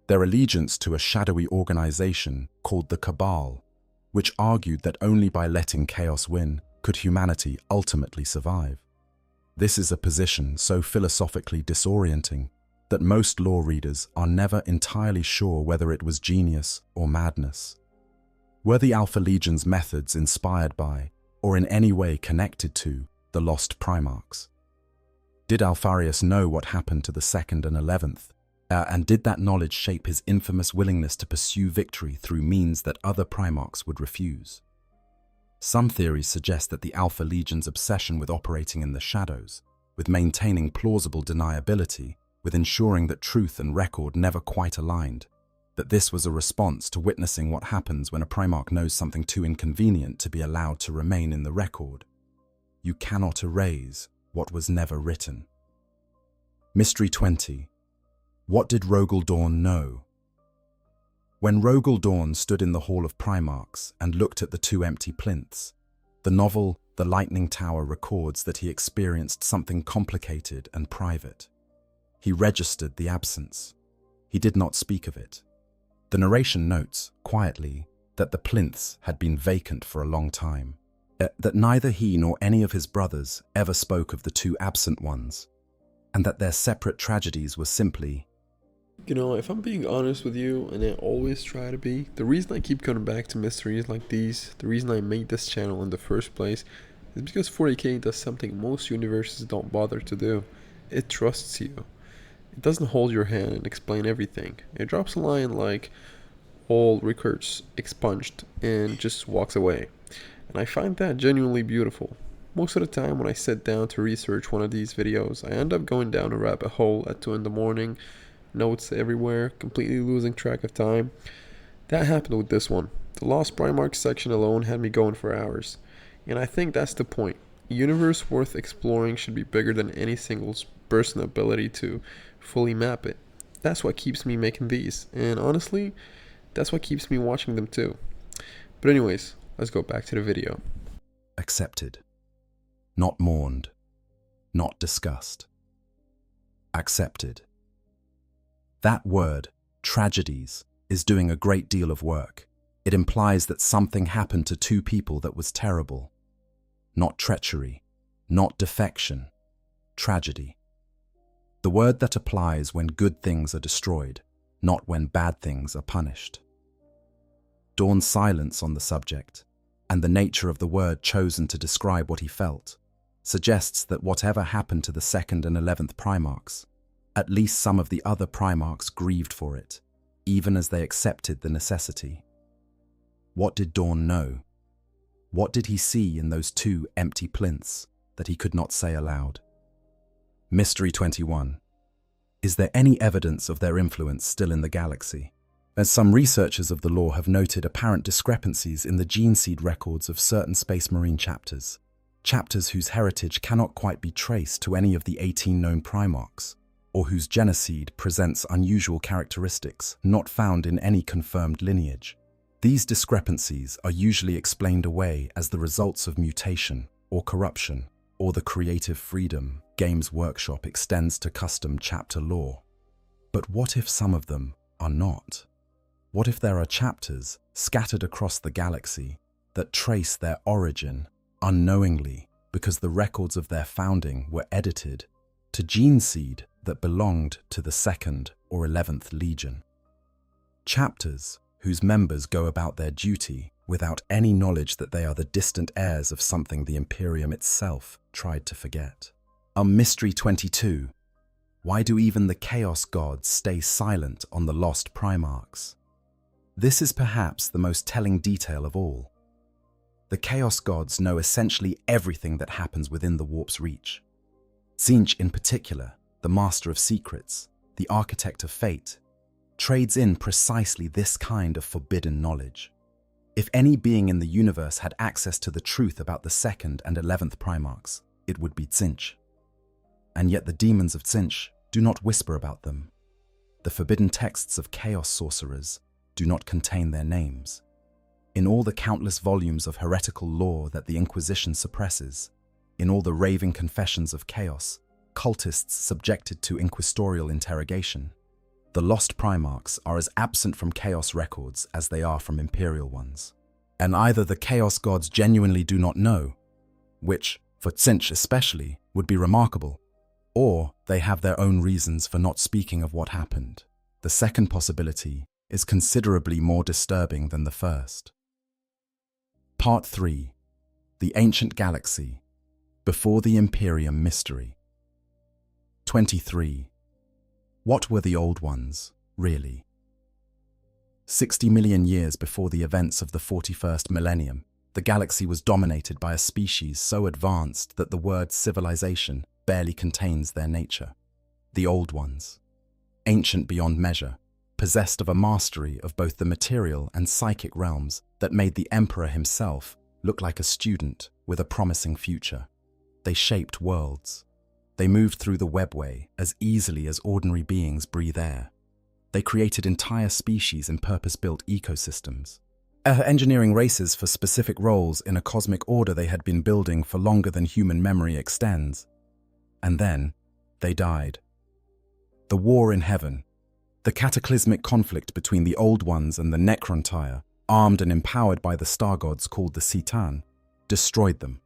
B: Their allegiance to a shadowy organization called the Cabal, which argued that only by letting chaos win could humanity ultimately survive. This is a position so philosophically disorienting that most lore readers are never entirely sure whether it was genius or madness. Were the Alpha Legion's methods inspired by, or in any way connected to, the lost Primarchs? Did Alfarius know what happened to the 2nd and 11th? And did that knowledge shape his infamous willingness to pursue victory through means that other Primarchs would refuse? Some theories suggest that the Alpha Legion's obsession with operating in the shadows, with maintaining plausible deniability, with ensuring that truth and record never quite aligned, that this was a response to witnessing what happens when a Primarch knows something too inconvenient to be allowed to remain in the record. You cannot erase what was never written. Mystery 20. What did Rogel Dawn know? When Rogel Dawn stood in the Hall of Primarchs and looked at the two empty plinths, the novel The Lightning Tower records that he experienced something complicated and private. He registered the absence. He did not speak of it. The narration notes, quietly, that the plinths had been vacant for a long time, that neither he nor any of his brothers ever spoke of the two absent ones, and that their separate tragedies were simply...
A: You know, if I'm being honest with you, and I always try to be, the reason I keep coming back to mysteries like these, the reason I made this channel in the first place, is because 40K does something most universes don't bother to do. It trusts you. It doesn't hold your hand and explain everything. It drops a line like, all records expunged, and just walks away. And I find that genuinely beautiful. Most of the time when I sit down to research one of these videos, I end up going down a rabbit hole at 2 in the morning, notes everywhere, completely losing track of time. That happened with this one. The Lost Primarch section alone had me going for hours. And I think that's the point. A universe worth exploring should be bigger than any single person's ability to fully map it. That's what keeps me making these. And honestly, that's what keeps me watching them too. But anyways, let's go back to the video.
B: Accepted. Not mourned. Not discussed. Accepted. That word, tragedies, is doing a great deal of work. It implies that something happened to two people that was terrible. Not treachery, not defection, tragedy. The word that applies when good things are destroyed, not when bad things are punished. Dawn's silence on the subject, and the nature of the word chosen to describe what he felt, suggests that whatever happened to the 2nd and 11th Primarchs, at least some of the other Primarchs grieved for it, even as they accepted the necessity. What did Dawn know? What did he see in those two empty plinths that he could not say aloud? Mystery 21. Is there any evidence of their influence still in the galaxy? As some researchers of the lore have noted apparent discrepancies in the gene seed records of certain Space Marine chapters whose heritage cannot quite be traced to any of the 18 known Primarchs, or whose geneseed presents unusual characteristics not found in any confirmed lineage. These discrepancies are usually explained away as the results of mutation or corruption, or the creative freedom Games Workshop extends to custom chapter lore. But what if some of them are not? What if there are chapters scattered across the galaxy that trace their origin unknowingly because the records of their founding were edited to gene seed that belonged to the 2nd or 11th Legion? Chapters whose members go about their duty without any knowledge that they are the distant heirs of something the Imperium itself tried to forget. Mystery 22. Why do even the Chaos Gods stay silent on the lost Primarchs? This is perhaps the most telling detail of all. The Chaos Gods know essentially everything that happens within the Warp's reach. Tzeentch in particular, the Master of Secrets, the Architect of Fate, trades in precisely this kind of forbidden knowledge. If any being in the universe had access to the truth about the 2nd and 11th Primarchs, it would be Tzeentch. And yet the demons of Tzeentch do not whisper about them. The forbidden texts of chaos sorcerers do not contain their names. In all the countless volumes of heretical lore that the Inquisition suppresses, in all the raving confessions of chaos, cultists subjected to inquisitorial interrogation, the lost Primarchs are as absent from Chaos records as they are from Imperial ones. And either the Chaos Gods genuinely do not know, which, for Tzeentch especially, would be remarkable, or they have their own reasons for not speaking of what happened. The second possibility is considerably more disturbing than the first. Part 3. The Ancient Galaxy, Before the Imperium Mystery. 23. What were the Old Ones, really? 60 million years before the events of the 41st millennium, the galaxy was dominated by a species so advanced that the word civilization barely contains their nature. The Old Ones. Ancient beyond measure, possessed of a mastery of both the material and psychic realms that made the Emperor himself look like a student with a promising future. They shaped worlds. They moved through the webway as easily as ordinary beings breathe air. They created entire species in purpose-built ecosystems, engineering races for specific roles in a cosmic order they had been building for longer than human memory extends. And then, they died. The war in heaven, the cataclysmic conflict between the Old Ones and the Necrontyre, armed and empowered by the star gods called the Citan, destroyed them,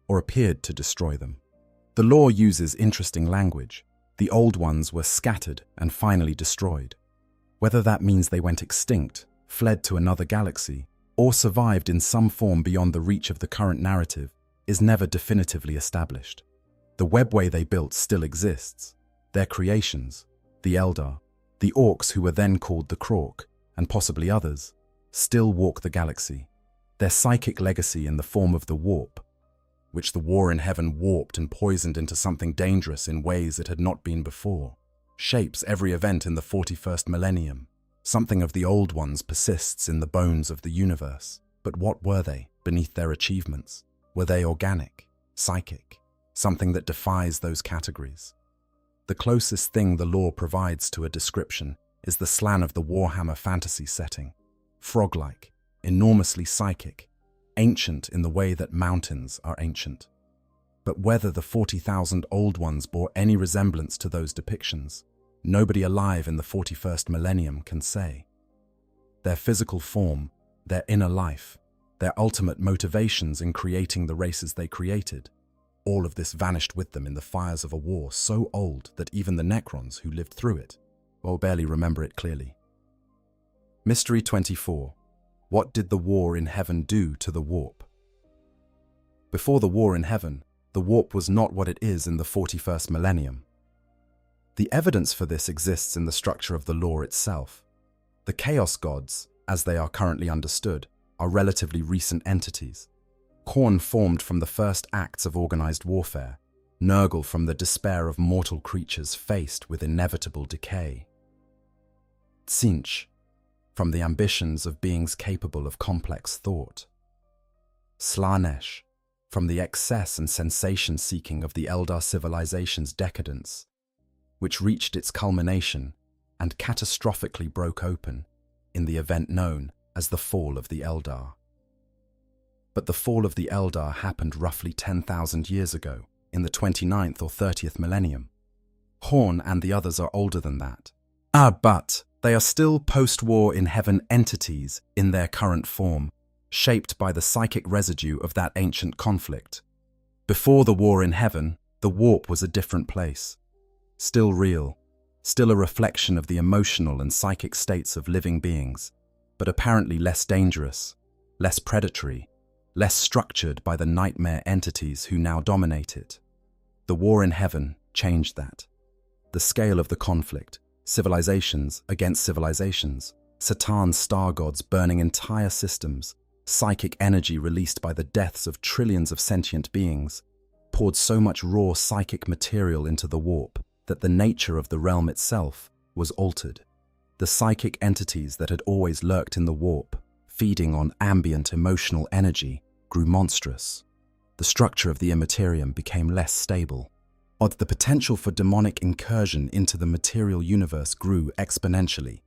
B: or appeared to destroy them. The lore uses interesting language. The Old Ones were scattered and finally destroyed. Whether that means they went extinct, fled to another galaxy, or survived in some form beyond the reach of the current narrative is never definitively established. The webway they built still exists. Their creations, the Eldar, the Orcs who were then called the Krork, and possibly others, still walk the galaxy. Their psychic legacy in the form of the Warp, which the war in heaven warped and poisoned into something dangerous in ways it had not been before, shapes every event in the 41st millennium. Something of the Old Ones persists in the bones of the universe. But what were they beneath their achievements? Were they organic, psychic, something that defies those categories? The closest thing the lore provides to a description is the slan of the Warhammer fantasy setting. Frog-like, enormously psychic, ancient in the way that mountains are ancient. But whether the 40,000 Old Ones bore any resemblance to those depictions, nobody alive in the 41st millennium can say. Their physical form, their inner life, their ultimate motivations in creating the races they created, all of this vanished with them in the fires of a war so old that even the Necrons who lived through it, barely remember it clearly. Mystery 24. What did the war in heaven do to the Warp? Before the war in heaven, the Warp was not what it is in the 41st millennium. The evidence for this exists in the structure of the lore itself. The Chaos Gods, as they are currently understood, are relatively recent entities. Khorne formed from the first acts of organized warfare, Nurgle from the despair of mortal creatures faced with inevitable decay. Tzeentch from the ambitions of beings capable of complex thought. Slaanesh from the excess and sensation-seeking of the Eldar civilization's decadence, which reached its culmination and catastrophically broke open in the event known as the fall of the Eldar. But the fall of the Eldar happened roughly 10,000 years ago, in the 29th or 30th millennium. Horn and the others are older than that. But they are still post-war in heaven entities in their current form, shaped by the psychic residue of that ancient conflict. Before the war in heaven, the warp was a different place. Still real, still a reflection of the emotional and psychic states of living beings, but apparently less dangerous, less predatory, less structured by the nightmare entities who now dominate it. The war in heaven changed that. The scale of the conflict, civilizations against civilizations, Satan's star gods burning entire systems, psychic energy released by the deaths of trillions of sentient beings, poured so much raw psychic material into the warp that the nature of the realm itself was altered. The psychic entities that had always lurked in the warp, feeding on ambient emotional energy, grew monstrous. The structure of the Imperium became less stable. The potential for demonic incursion into the material universe grew exponentially.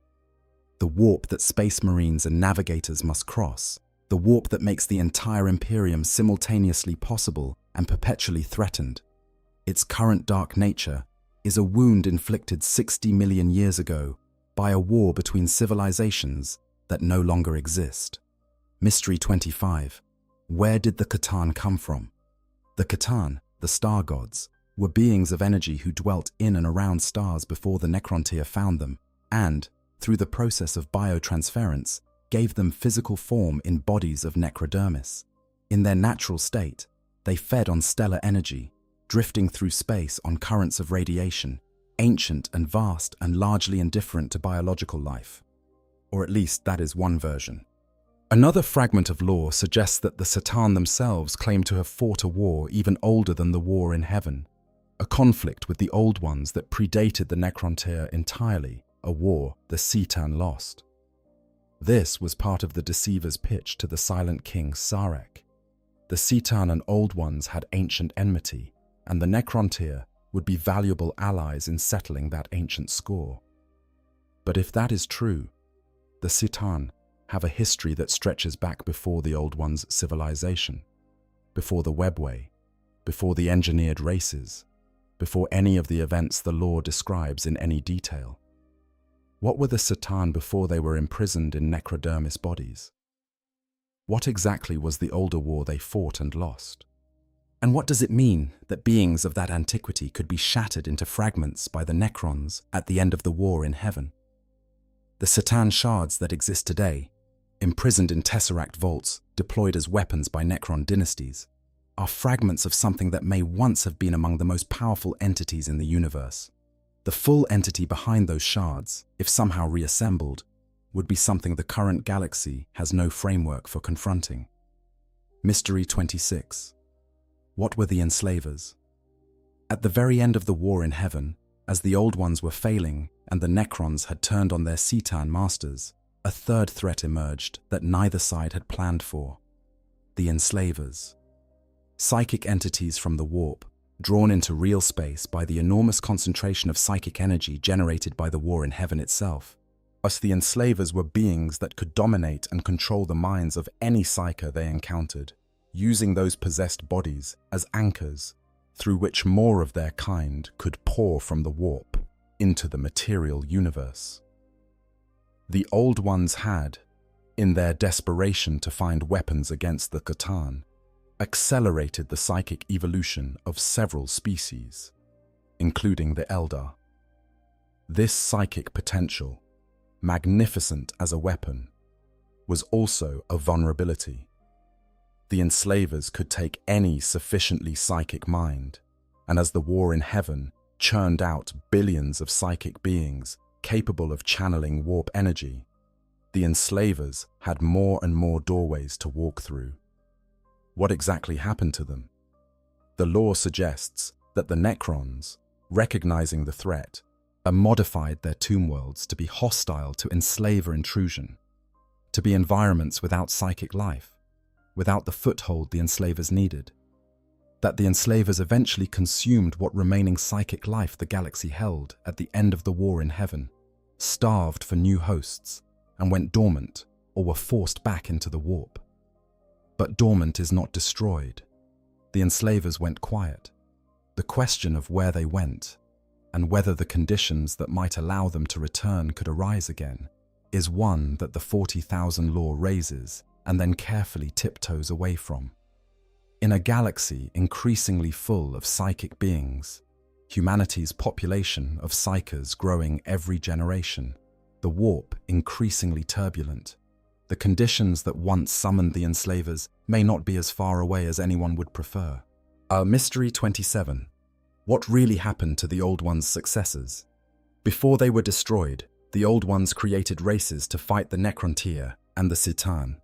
B: The warp that space marines and navigators must cross, the warp that makes the entire Imperium simultaneously possible and perpetually threatened. Its current dark nature is a wound inflicted 60 million years ago by a war between civilizations that no longer exist. Mystery 25. Where did the Catan come from? The Catan, the star gods, were beings of energy who dwelt in and around stars before the Necrontyr found them and, through the process of biotransference, gave them physical form in bodies of necrodermis. In their natural state, they fed on stellar energy, drifting through space on currents of radiation, ancient and vast and largely indifferent to biological life. Or at least that is one version. Another fragment of lore suggests that the Satan themselves claim to have fought a war even older than the war in heaven, a conflict with the Old Ones that predated the Necrontyr entirely, a war the Satan lost. This was part of the Deceiver's pitch to the Silent King Sarek. The Satan and Old Ones had ancient enmity, and the Necrontyr would be valuable allies in settling that ancient score. But if that is true, the Satan have a history that stretches back before the Old Ones' civilization, before the webway, before the engineered races, before any of the events the lore describes in any detail. What were the Satan before they were imprisoned in necrodermis bodies? What exactly was the older war they fought and lost? And what does it mean that beings of that antiquity could be shattered into fragments by the Necrons at the end of the war in heaven? The Satan shards that exist today, imprisoned in tesseract vaults deployed as weapons by Necron dynasties, are fragments of something that may once have been among the most powerful entities in the universe. The full entity behind those shards, if somehow reassembled, would be something the current galaxy has no framework for confronting. Mystery 26. What were the enslavers? At the very end of the war in heaven, as the Old Ones were failing and the Necrons had turned on their Satan masters, a third threat emerged that neither side had planned for. The enslavers. Psychic entities from the warp, drawn into real space by the enormous concentration of psychic energy generated by the war in heaven itself. Thus, the enslavers were beings that could dominate and control the minds of any psyker they encountered, using those possessed bodies as anchors through which more of their kind could pour from the warp into the material universe. The Old Ones had, in their desperation to find weapons against the Catan, accelerated the psychic evolution of several species, including the Eldar. This psychic potential, magnificent as a weapon, was also a vulnerability. The enslavers could take any sufficiently psychic mind, and as the war in heaven churned out billions of psychic beings capable of channeling warp energy, the enslavers had more and more doorways to walk through. What exactly happened to them? The lore suggests that the Necrons, recognizing the threat, modified their tomb worlds to be hostile to enslaver intrusion, to be environments without psychic life, without the foothold the enslavers needed. That the enslavers eventually consumed what remaining psychic life the galaxy held at the end of the war in heaven, starved for new hosts, and went dormant, or were forced back into the warp. But dormant is not destroyed. The enslavers went quiet. The question of where they went, and whether the conditions that might allow them to return could arise again, is one that the 40,000 law raises and then carefully tiptoes away from. In a galaxy increasingly full of psychic beings, humanity's population of psychers growing every generation, the warp increasingly turbulent, the conditions that once summoned the enslavers may not be as far away as anyone would prefer. Mystery 27. What really happened to the Old Ones' successors? Before they were destroyed, the Old Ones created races to fight the Necrontyr and the Citan.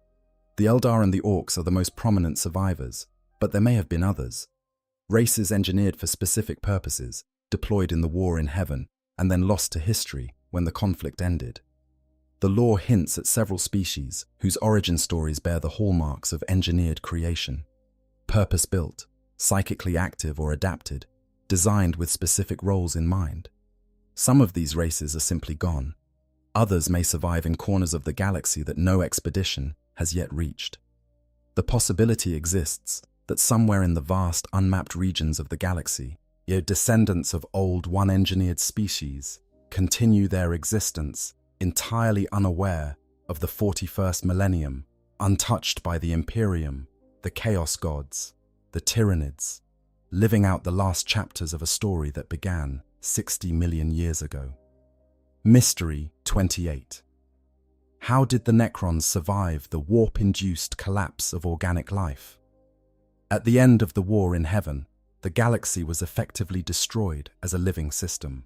B: The Eldar and the Orcs are the most prominent survivors, but there may have been others. Races engineered for specific purposes, deployed in the war in heaven, and then lost to history when the conflict ended. The lore hints at several species whose origin stories bear the hallmarks of engineered creation. Purpose-built, psychically active or adapted, designed with specific roles in mind. Some of these races are simply gone. Others may survive in corners of the galaxy that no expedition has yet reached. The possibility exists that somewhere in the vast unmapped regions of the galaxy, descendants of old one-engineered species continue their existence entirely unaware of the 41st millennium, untouched by the Imperium, the Chaos Gods, the Tyranids, living out the last chapters of a story that began 60 million years ago. Mystery 28. How did the Necrons survive the warp-induced collapse of organic life? At the end of the war in heaven, the galaxy was effectively destroyed as a living system.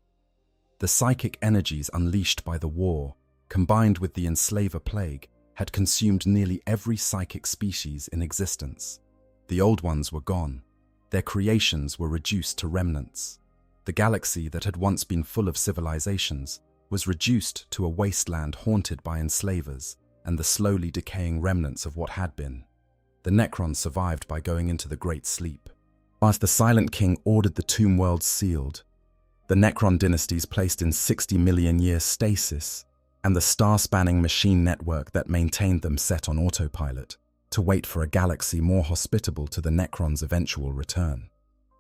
B: The psychic energies unleashed by the war, combined with the enslaver plague, had consumed nearly every psychic species in existence. The Old Ones were gone. Their creations were reduced to remnants. The galaxy that had once been full of civilizations was reduced to a wasteland haunted by enslavers and the slowly decaying remnants of what had been. The Necrons survived by going into the Great Sleep. As the Silent King ordered the tomb worlds sealed, the Necron dynasties placed in 60 million year stasis, and the star-spanning machine network that maintained them set on autopilot to wait for a galaxy more hospitable to the Necrons' eventual return.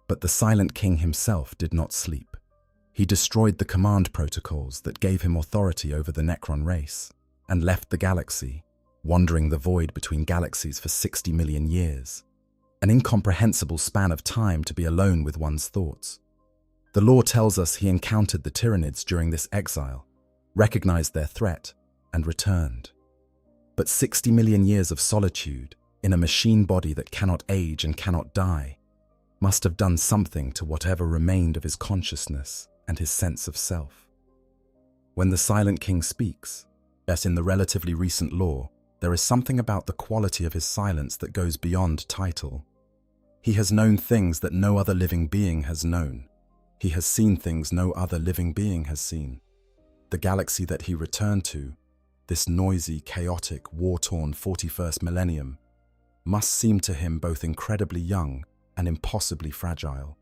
B: But the Silent King himself did not sleep. He destroyed the command protocols that gave him authority over the Necron race, and left the galaxy, wandering the void between galaxies for 60 million years. An incomprehensible span of time to be alone with one's thoughts. The lore tells us he encountered the Tyranids during this exile, recognized their threat, and returned. But 60 million years of solitude, in a machine body that cannot age and cannot die, must have done something to whatever remained of his consciousness and his sense of self. When the Silent King speaks, as in the relatively recent lore, there is something about the quality of his silence that goes beyond title. He has known things that no other living being has known. He has seen things no other living being has seen. The galaxy that he returned to, this noisy, chaotic, war-torn 41st millennium, must seem to him both incredibly young and impossibly fragile.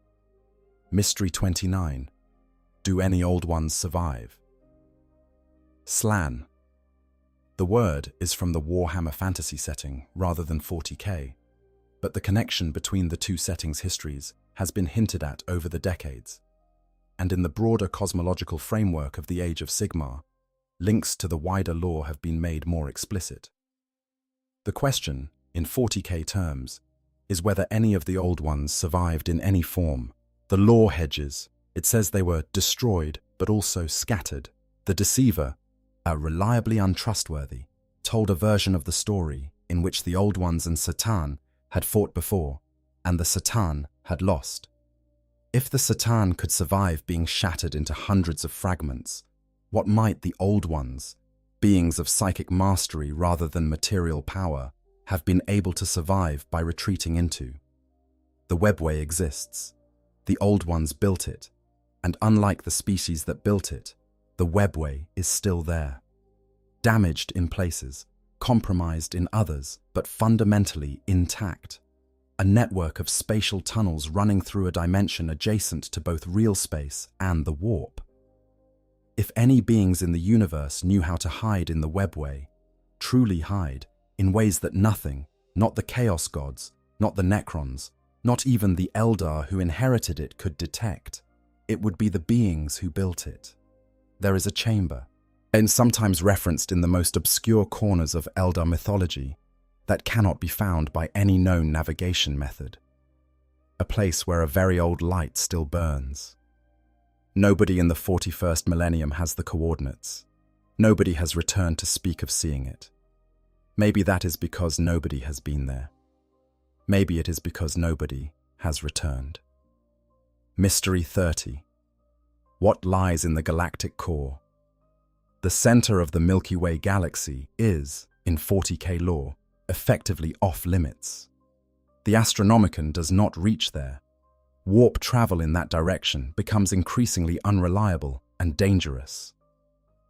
B: Mystery 29. Do any Old Ones survive? Slan. The word is from the Warhammer fantasy setting rather than 40K, but the connection between the two settings' histories has been hinted at over the decades, and in the broader cosmological framework of the Age of Sigmar, links to the wider lore have been made more explicit. The question, in 40K terms, is whether any of the Old Ones survived in any form. The lore hedges. It says they were destroyed, but also scattered. The Deceiver, reliably untrustworthy, told a version of the story in which the Old Ones and Satan had fought before, and the Satan had lost. If the Satan could survive being shattered into hundreds of fragments, what might the Old Ones, beings of psychic mastery rather than material power, have been able to survive by retreating into? The webway exists. The Old Ones built it, and unlike the species that built it, the webway is still there. Damaged in places, compromised in others, but fundamentally intact. A network of spatial tunnels running through a dimension adjacent to both real space and the warp. If any beings in the universe knew how to hide in the webway, truly hide, in ways that nothing, not the Chaos Gods, not the Necrons, not even the Eldar who inherited it could detect. It would be the beings who built it. There is a chamber, and sometimes referenced in the most obscure corners of Eldar mythology, that cannot be found by any known navigation method. A place where a very old light still burns. Nobody in the 41st millennium has the coordinates. Nobody has returned to speak of seeing it. Maybe that is because nobody has been there. Maybe it is because nobody has returned. Mystery 30. What lies in the galactic core? The center of the Milky Way galaxy is, in 40K lore, effectively off-limits. The Astronomicon does not reach there. Warp travel in that direction becomes increasingly unreliable and dangerous.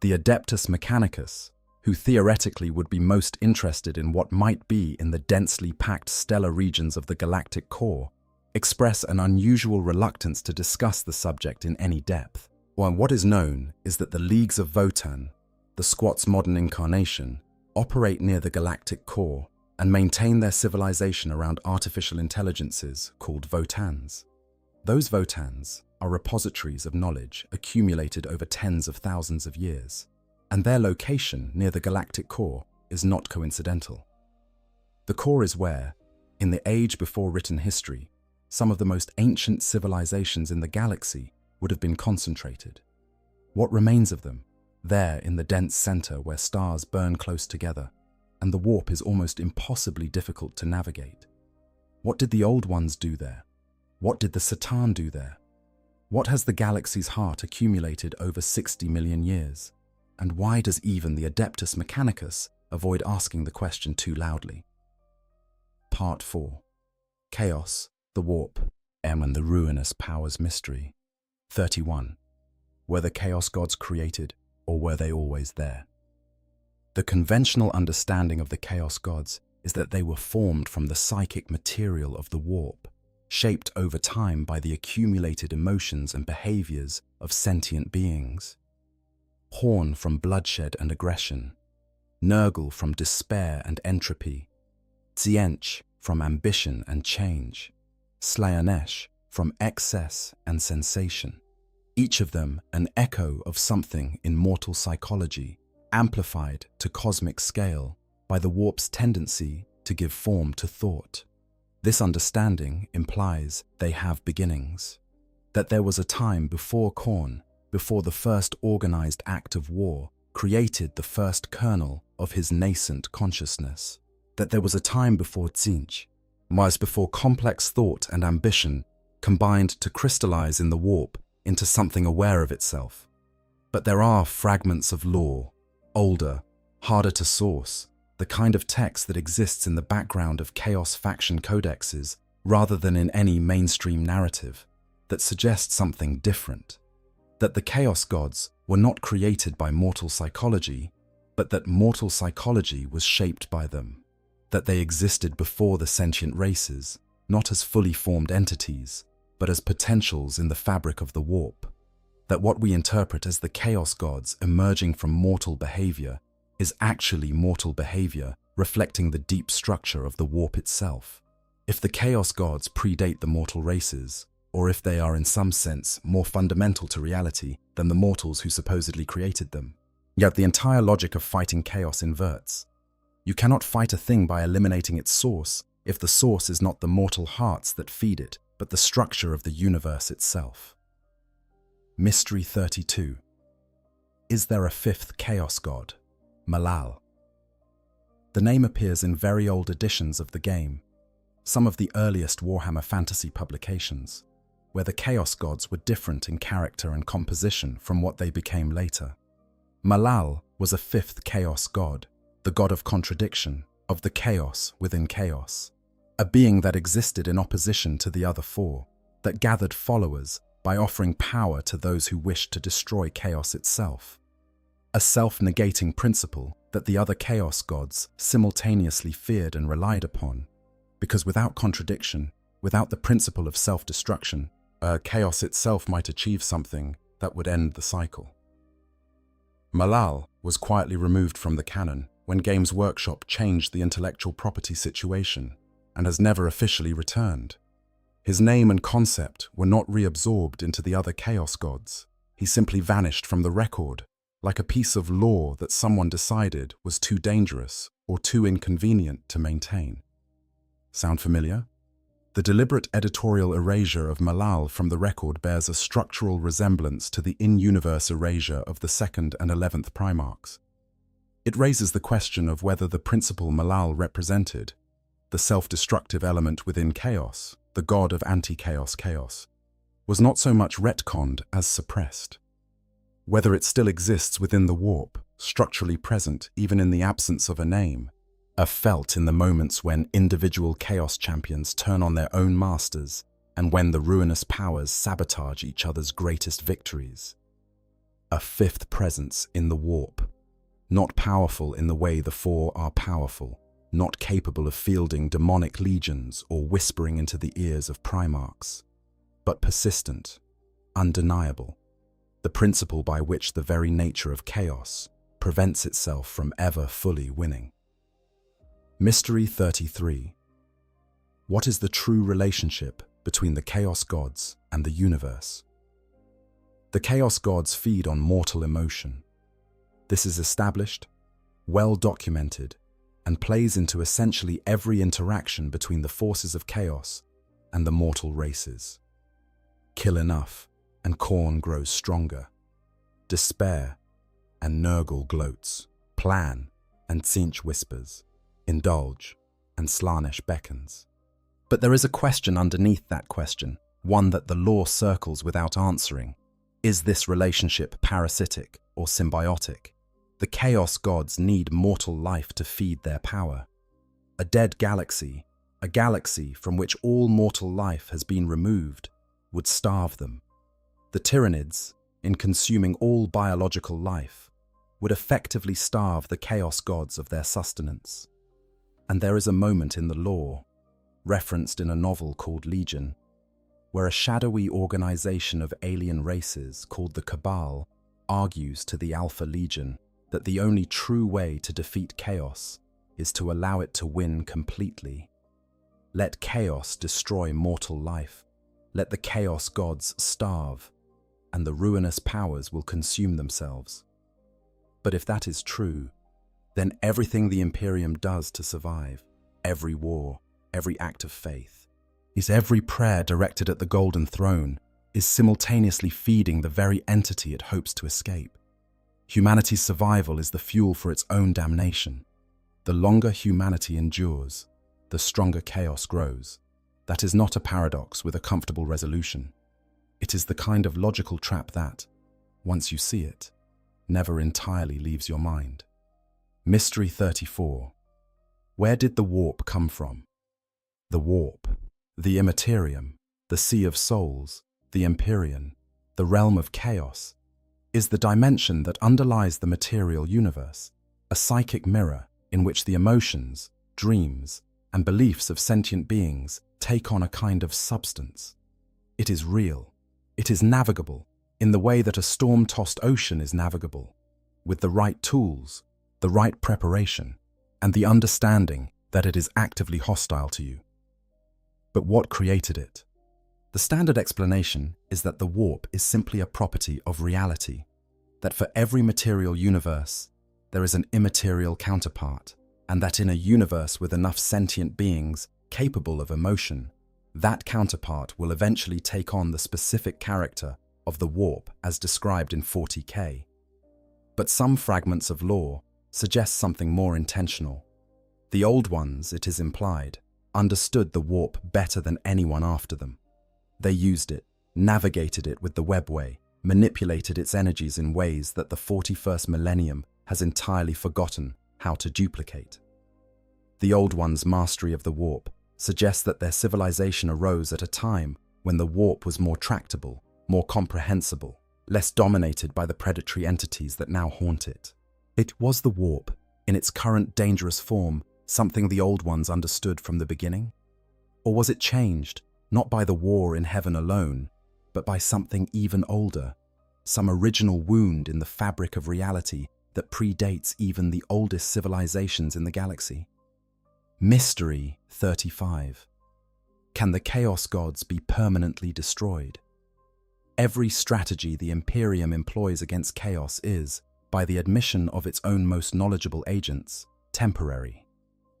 B: The Adeptus Mechanicus, who theoretically would be most interested in what might be in the densely packed stellar regions of the galactic core, express an unusual reluctance to discuss the subject in any depth. While what is known is that the Leagues of Votan, the Squat's modern incarnation, operate near the galactic core and maintain their civilization around artificial intelligences called Votans. Those Votans are repositories of knowledge accumulated over tens of thousands of years, and their location near the galactic core is not coincidental. The core is where, in the age before written history, some of the most ancient civilizations in the galaxy would have been concentrated. What remains of them, there in the dense center where stars burn close together, and the warp is almost impossibly difficult to navigate? What did the old ones do there? What did the Satan do there? What has the galaxy's heart accumulated over 60 million years? And why does even the Adeptus Mechanicus avoid asking the question too loudly? Part 4. Chaos, the Warp, and the Ruinous Powers Mystery. 31. Were the Chaos Gods created, or were they always there? The conventional understanding of the Chaos Gods is that they were formed from the psychic material of the warp, shaped over time by the accumulated emotions and behaviors of sentient beings. Horn from bloodshed and aggression, Nurgle from despair and entropy, Tziench from ambition and change, Slaanesh from excess and sensation. Each of them an echo of something in mortal psychology, amplified to cosmic scale by the warp's tendency to give form to thought. This understanding implies they have beginnings, that there was a time before Khorne, before the first organized act of war created the first kernel of his nascent consciousness, that there was a time before Tziench, was before complex thought and ambition combined to crystallize in the warp into something aware of itself. But there are fragments of lore, older, harder to source, the kind of text that exists in the background of Chaos faction codexes rather than in any mainstream narrative, that suggest something different. That the Chaos Gods were not created by mortal psychology, but that mortal psychology was shaped by them. That they existed before the sentient races, not as fully formed entities, but as potentials in the fabric of the warp. That what we interpret as the Chaos Gods emerging from mortal behavior is actually mortal behavior reflecting the deep structure of the warp itself. If the Chaos Gods predate the mortal races, or if they are in some sense more fundamental to reality than the mortals who supposedly created them. Yet the entire logic of fighting chaos inverts. You cannot fight a thing by eliminating its source if the source is not the mortal hearts that feed it, but the structure of the universe itself. Mystery 32. Is there a fifth Chaos God? Malal. The name appears in very old editions of the game, some of the earliest Warhammer Fantasy publications, where the Chaos Gods were different in character and composition from what they became later. Malal was a fifth Chaos God, the god of contradiction, of the chaos within chaos, a being that existed in opposition to the other four, that gathered followers by offering power to those who wished to destroy chaos itself. A self-negating principle that the other Chaos Gods simultaneously feared and relied upon, because without contradiction, without the principle of self-destruction, chaos itself might achieve something that would end the cycle. Malal was quietly removed from the canon when Games Workshop changed the intellectual property situation and has never officially returned. His name and concept were not reabsorbed into the other Chaos Gods. He simply vanished from the record, like a piece of lore that someone decided was too dangerous or too inconvenient to maintain. Sound familiar? The deliberate editorial erasure of Malal from the record bears a structural resemblance to the in-universe erasure of the 2nd and 11th Primarchs. It raises the question of whether the principle Malal represented, the self-destructive element within chaos, the god of anti-chaos chaos, was not so much retconned as suppressed. Whether it still exists within the warp, structurally present even in the absence of a name, are felt in the moments when individual chaos champions turn on their own masters and when the ruinous powers sabotage each other's greatest victories. A fifth presence in the warp, not powerful in the way the four are powerful, not capable of fielding demonic legions or whispering into the ears of primarchs, but persistent, undeniable, the principle by which the very nature of chaos prevents itself from ever fully winning. Mystery 33. What is the true relationship between the Chaos Gods and the universe? The Chaos Gods feed on mortal emotion. This is established, well documented, and plays into essentially every interaction between the forces of chaos and the mortal races. Kill enough, and Khorne grows stronger. Despair, and Nurgle gloats. Plan, and Tzeentch whispers. Indulge, and Slaanesh beckons. But there is a question underneath that question, one that the lore circles without answering. Is this relationship parasitic or symbiotic? The Chaos Gods need mortal life to feed their power. A dead galaxy, a galaxy from which all mortal life has been removed, would starve them. The Tyranids, in consuming all biological life, would effectively starve the Chaos Gods of their sustenance. And there is a moment in the lore, referenced in a novel called Legion, where a shadowy organization of alien races called the Cabal argues to the Alpha Legion that the only true way to defeat chaos is to allow it to win completely. Let chaos destroy mortal life. Let the Chaos Gods starve, and the ruinous powers will consume themselves. But if that is true, then everything the Imperium does to survive, every war, every act of faith, is every prayer directed at the Golden Throne, is simultaneously feeding the very entity it hopes to escape. Humanity's survival is the fuel for its own damnation. The longer humanity endures, the stronger chaos grows. That is not a paradox with a comfortable resolution. It is the kind of logical trap that, once you see it, never entirely leaves your mind. Mystery 34. Where did the warp come from? The warp, the immaterium, the sea of souls, the Empyrean, the realm of chaos, is the dimension that underlies the material universe, a psychic mirror in which the emotions, dreams, and beliefs of sentient beings take on a kind of substance. It is real. It is navigable in the way that a storm-tossed ocean is navigable, with the right tools, the right preparation, and the understanding that it is actively hostile to you. But what created it? The standard explanation is that the warp is simply a property of reality, that for every material universe, there is an immaterial counterpart, and that in a universe with enough sentient beings capable of emotion, that counterpart will eventually take on the specific character of the warp as described in 40K. But some fragments of lore suggest something more intentional. The old ones, it is implied, understood the warp better than anyone after them. They used it, navigated it with the webway, manipulated its energies in ways that the 41st Millennium has entirely forgotten how to duplicate. The old ones' mastery of the warp suggests that their civilization arose at a time when the warp was more tractable, more comprehensible, less dominated by the predatory entities that now haunt it. It was the warp, in its current dangerous form, something the old ones understood from the beginning? Or was it changed, not by the war in heaven alone, but by something even older, some original wound in the fabric of reality that predates even the oldest civilizations in the galaxy. Mystery 35. Can the Chaos Gods be permanently destroyed? Every strategy the Imperium employs against chaos is, by the admission of its own most knowledgeable agents, temporary.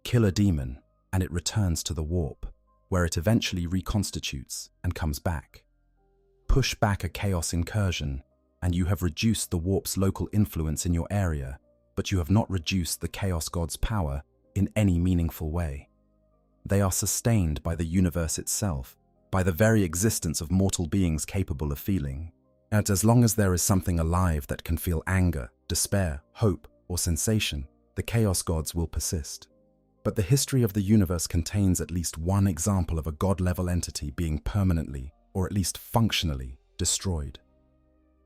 B: Kill a demon, and it returns to the warp, where it eventually reconstitutes and comes back. Push back a chaos incursion, and you have reduced the warp's local influence in your area, but you have not reduced the Chaos God's power in any meaningful way. They are sustained by the universe itself, by the very existence of mortal beings capable of feeling. And as long as there is something alive that can feel anger, despair, hope, or sensation, the Chaos Gods will persist. But the history of the universe contains at least one example of a god-level entity being permanently, or at least functionally, destroyed.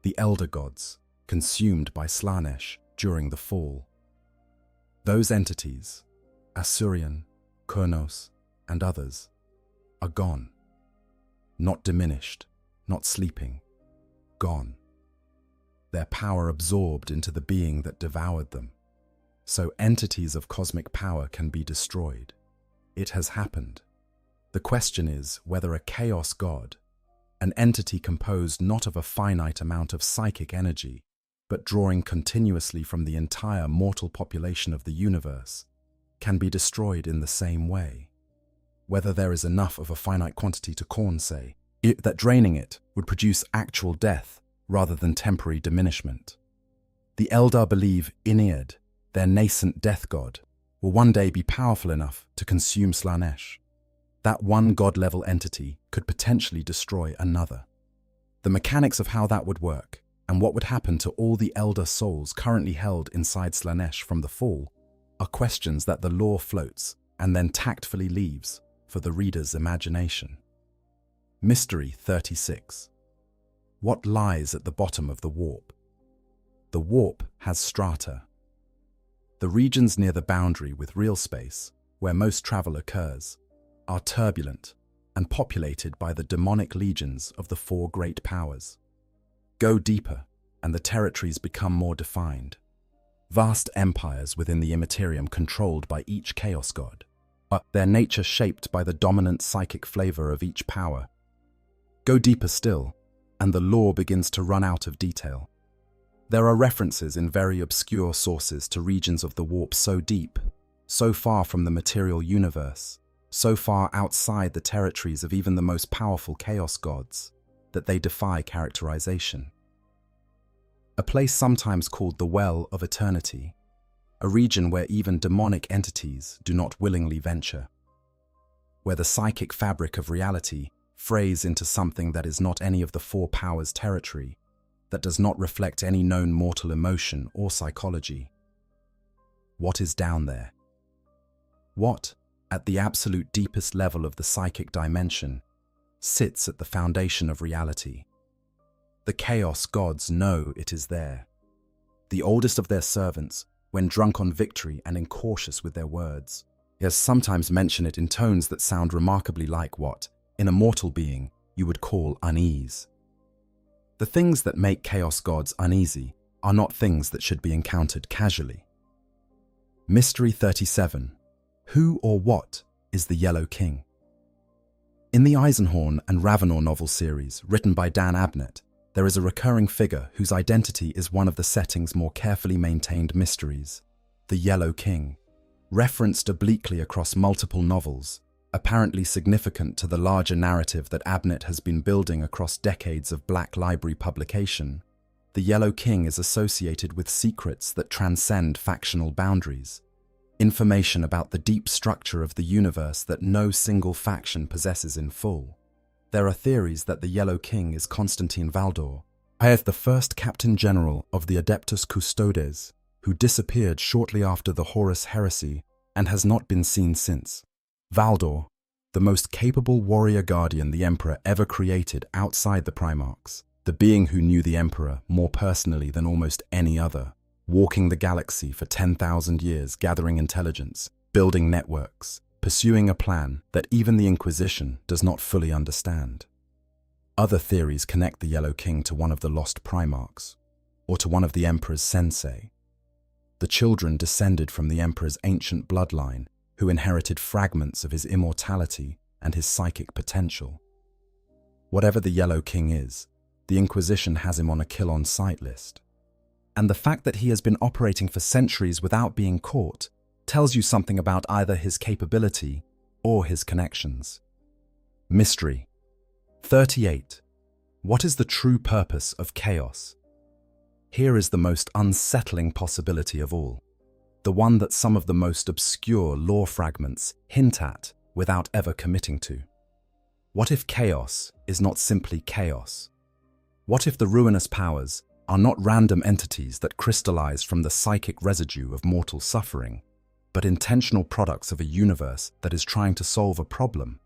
B: The Elder Gods, consumed by Slaanesh during the fall. Those entities, Asurian, Kurnos, and others, are gone. Not diminished, not sleeping, gone. Their power absorbed into the being that devoured them. So entities of cosmic power can be destroyed. It has happened. The question is whether a Chaos God, an entity composed not of a finite amount of psychic energy, but drawing continuously from the entire mortal population of the universe, can be destroyed in the same way. Whether there is enough of a finite quantity to corn, say, that draining it would produce actual death rather than temporary diminishment. The Eldar believe Inead, their nascent death god, will one day be powerful enough to consume Slaanesh. That one god-level entity could potentially destroy another. The mechanics of how that would work, and what would happen to all the Elder souls currently held inside Slaanesh from the fall, are questions that the lore floats and then tactfully leaves for the reader's imagination. Mystery 36. What lies at the bottom of the warp? The warp has strata. The regions near the boundary with real space, where most travel occurs, are turbulent and populated by the demonic legions of the four great powers. Go deeper, and the territories become more defined. Vast empires within the Imperium controlled by each Chaos God, but their nature shaped by the dominant psychic flavor of each power. Go deeper still, and the lore begins to run out of detail. There are references in very obscure sources to regions of the warp so deep, so far from the material universe, so far outside the territories of even the most powerful Chaos Gods, that they defy characterization. A place sometimes called the Well of Eternity, a region where even demonic entities do not willingly venture, where the psychic fabric of reality frays into something that is not any of the four powers' territory, that does not reflect any known mortal emotion or psychology. What is down there? What, at the absolute deepest level of the psychic dimension, sits at the foundation of reality? The Chaos Gods know it is there. The oldest of their servants, when drunk on victory and incautious with their words, has sometimes mentioned it in tones that sound remarkably like what, in a mortal being, you would call unease. The things that make Chaos Gods uneasy are not things that should be encountered casually. Mystery 37. Who or what is the Yellow King? In the Eisenhorn and Ravenor novel series, written by Dan Abnett, there is a recurring figure whose identity is one of the setting's more carefully maintained mysteries, the Yellow King, referenced obliquely across multiple novels, apparently significant to the larger narrative that Abnett has been building across decades of Black Library publication. The Yellow King is associated with secrets that transcend factional boundaries, information about the deep structure of the universe that no single faction possesses in full. There are theories that the Yellow King is Constantine Valdor, the first Captain General of the Adeptus Custodes, who disappeared shortly after the Horus Heresy and has not been seen since. Valdor, the most capable warrior guardian the Emperor ever created outside the Primarchs, the being who knew the Emperor more personally than almost any other, walking the galaxy for 10,000 years gathering intelligence, building networks, pursuing a plan that even the Inquisition does not fully understand. Other theories connect the Yellow King to one of the lost Primarchs, or to one of the Emperor's sensei. the children descended from the Emperor's ancient bloodline, who inherited fragments of his immortality and his psychic potential. Whatever the Yellow King is, the Inquisition has him on a kill-on-sight list. And the fact that he has been operating for centuries without being caught tells you something about either his capability or his connections. Mystery. 38. What is the true purpose of chaos? Here is the most unsettling possibility of all, the one that some of the most obscure lore fragments hint at without ever committing to. What if chaos is not simply chaos? What if the ruinous powers are not random entities that crystallize from the psychic residue of mortal suffering, but intentional products of a universe that is trying to solve a problem?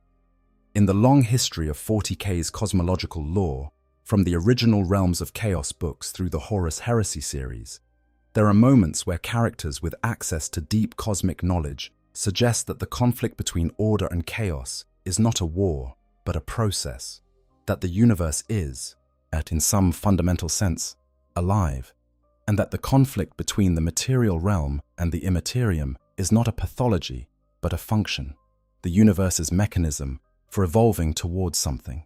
B: In the long history of 40K's cosmological lore, from the original Realms of Chaos books through the Horus Heresy series, there are moments where characters with access to deep cosmic knowledge suggest that the conflict between order and chaos is not a war, but a process, that the universe is, in some fundamental sense, alive, and that the conflict between the material realm and the Imperium is not a pathology, but a function, the universe's mechanism for evolving towards something.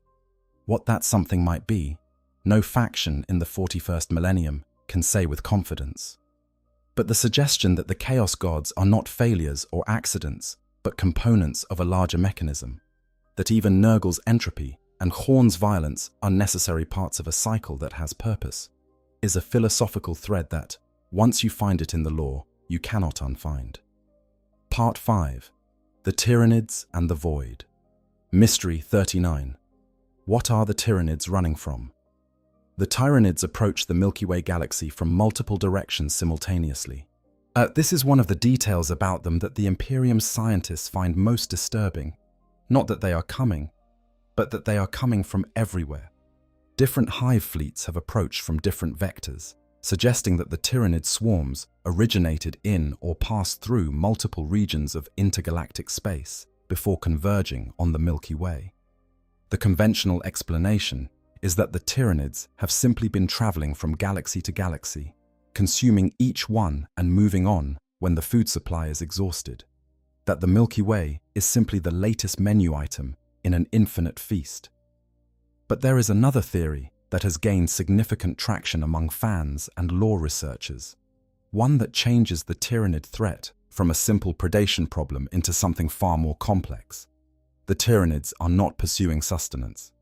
B: What that something might be, no faction in the 41st millennium can say with confidence. But the suggestion that the Chaos Gods are not failures or accidents, but components of a larger mechanism, that even Nurgle's entropy and Horn's violence are necessary parts of a cycle that has purpose, is a philosophical thread that, once you find it in the lore, you cannot unfind. Part 5. The Tyranids and the Void. Mystery 39. What are the Tyranids running from? The Tyranids approach the Milky Way galaxy from multiple directions simultaneously. This is one of the details about them that the Imperium scientists find most disturbing. Not that they are coming, but that they are coming from everywhere. Different hive fleets have approached from different vectors, suggesting that the Tyranid swarms originated in or passed through multiple regions of intergalactic space before converging on the Milky Way. The conventional explanation is that the Tyranids have simply been traveling from galaxy to galaxy, consuming each one and moving on when the food supply is exhausted. That the Milky Way is simply the latest menu item in an infinite feast. But there is another theory that has gained significant traction among fans and lore researchers, one that changes the Tyranid threat from a simple predation problem into something far more complex. The Tyranids are not pursuing sustenance.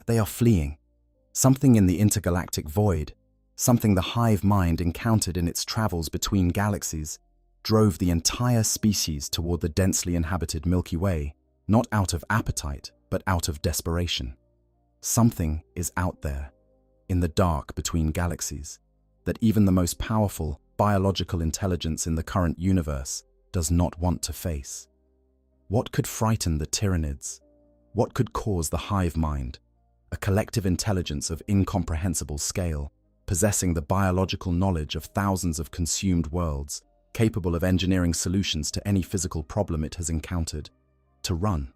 B: They are fleeing. Something in the intergalactic void, something the hive mind encountered in its travels between galaxies, drove the entire species toward the densely inhabited Milky Way, not out of appetite, but out of desperation. Something is out there, in the dark between galaxies, that even the most powerful biological intelligence in the current universe does not want to face. What could frighten the Tyranids? What could cause the hive mind, a collective intelligence of incomprehensible scale, possessing the biological knowledge of thousands of consumed worlds, capable of engineering solutions to any physical problem it has encountered, to run?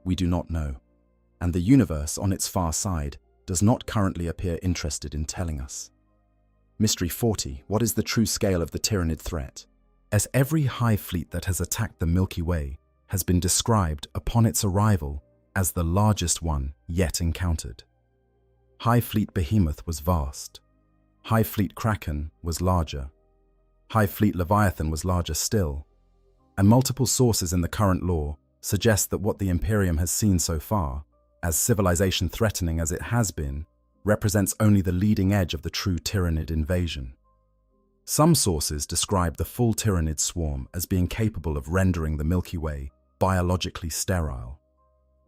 B: We do not know, and the universe on its far side does not currently appear interested in telling us. Mystery 40. What is the true scale of the Tyranid threat? As every hive fleet that has attacked the Milky Way has been described upon its arrival as the largest one yet encountered. Hive Fleet Behemoth was vast. Hive Fleet Kraken was larger. Hive Fleet Leviathan was larger still. And multiple sources in the current lore suggest that what the Imperium has seen so far, as civilization threatening as it has been, represents only the leading edge of the true Tyranid invasion. Some sources describe the full Tyranid swarm as being capable of rendering the Milky Way biologically sterile.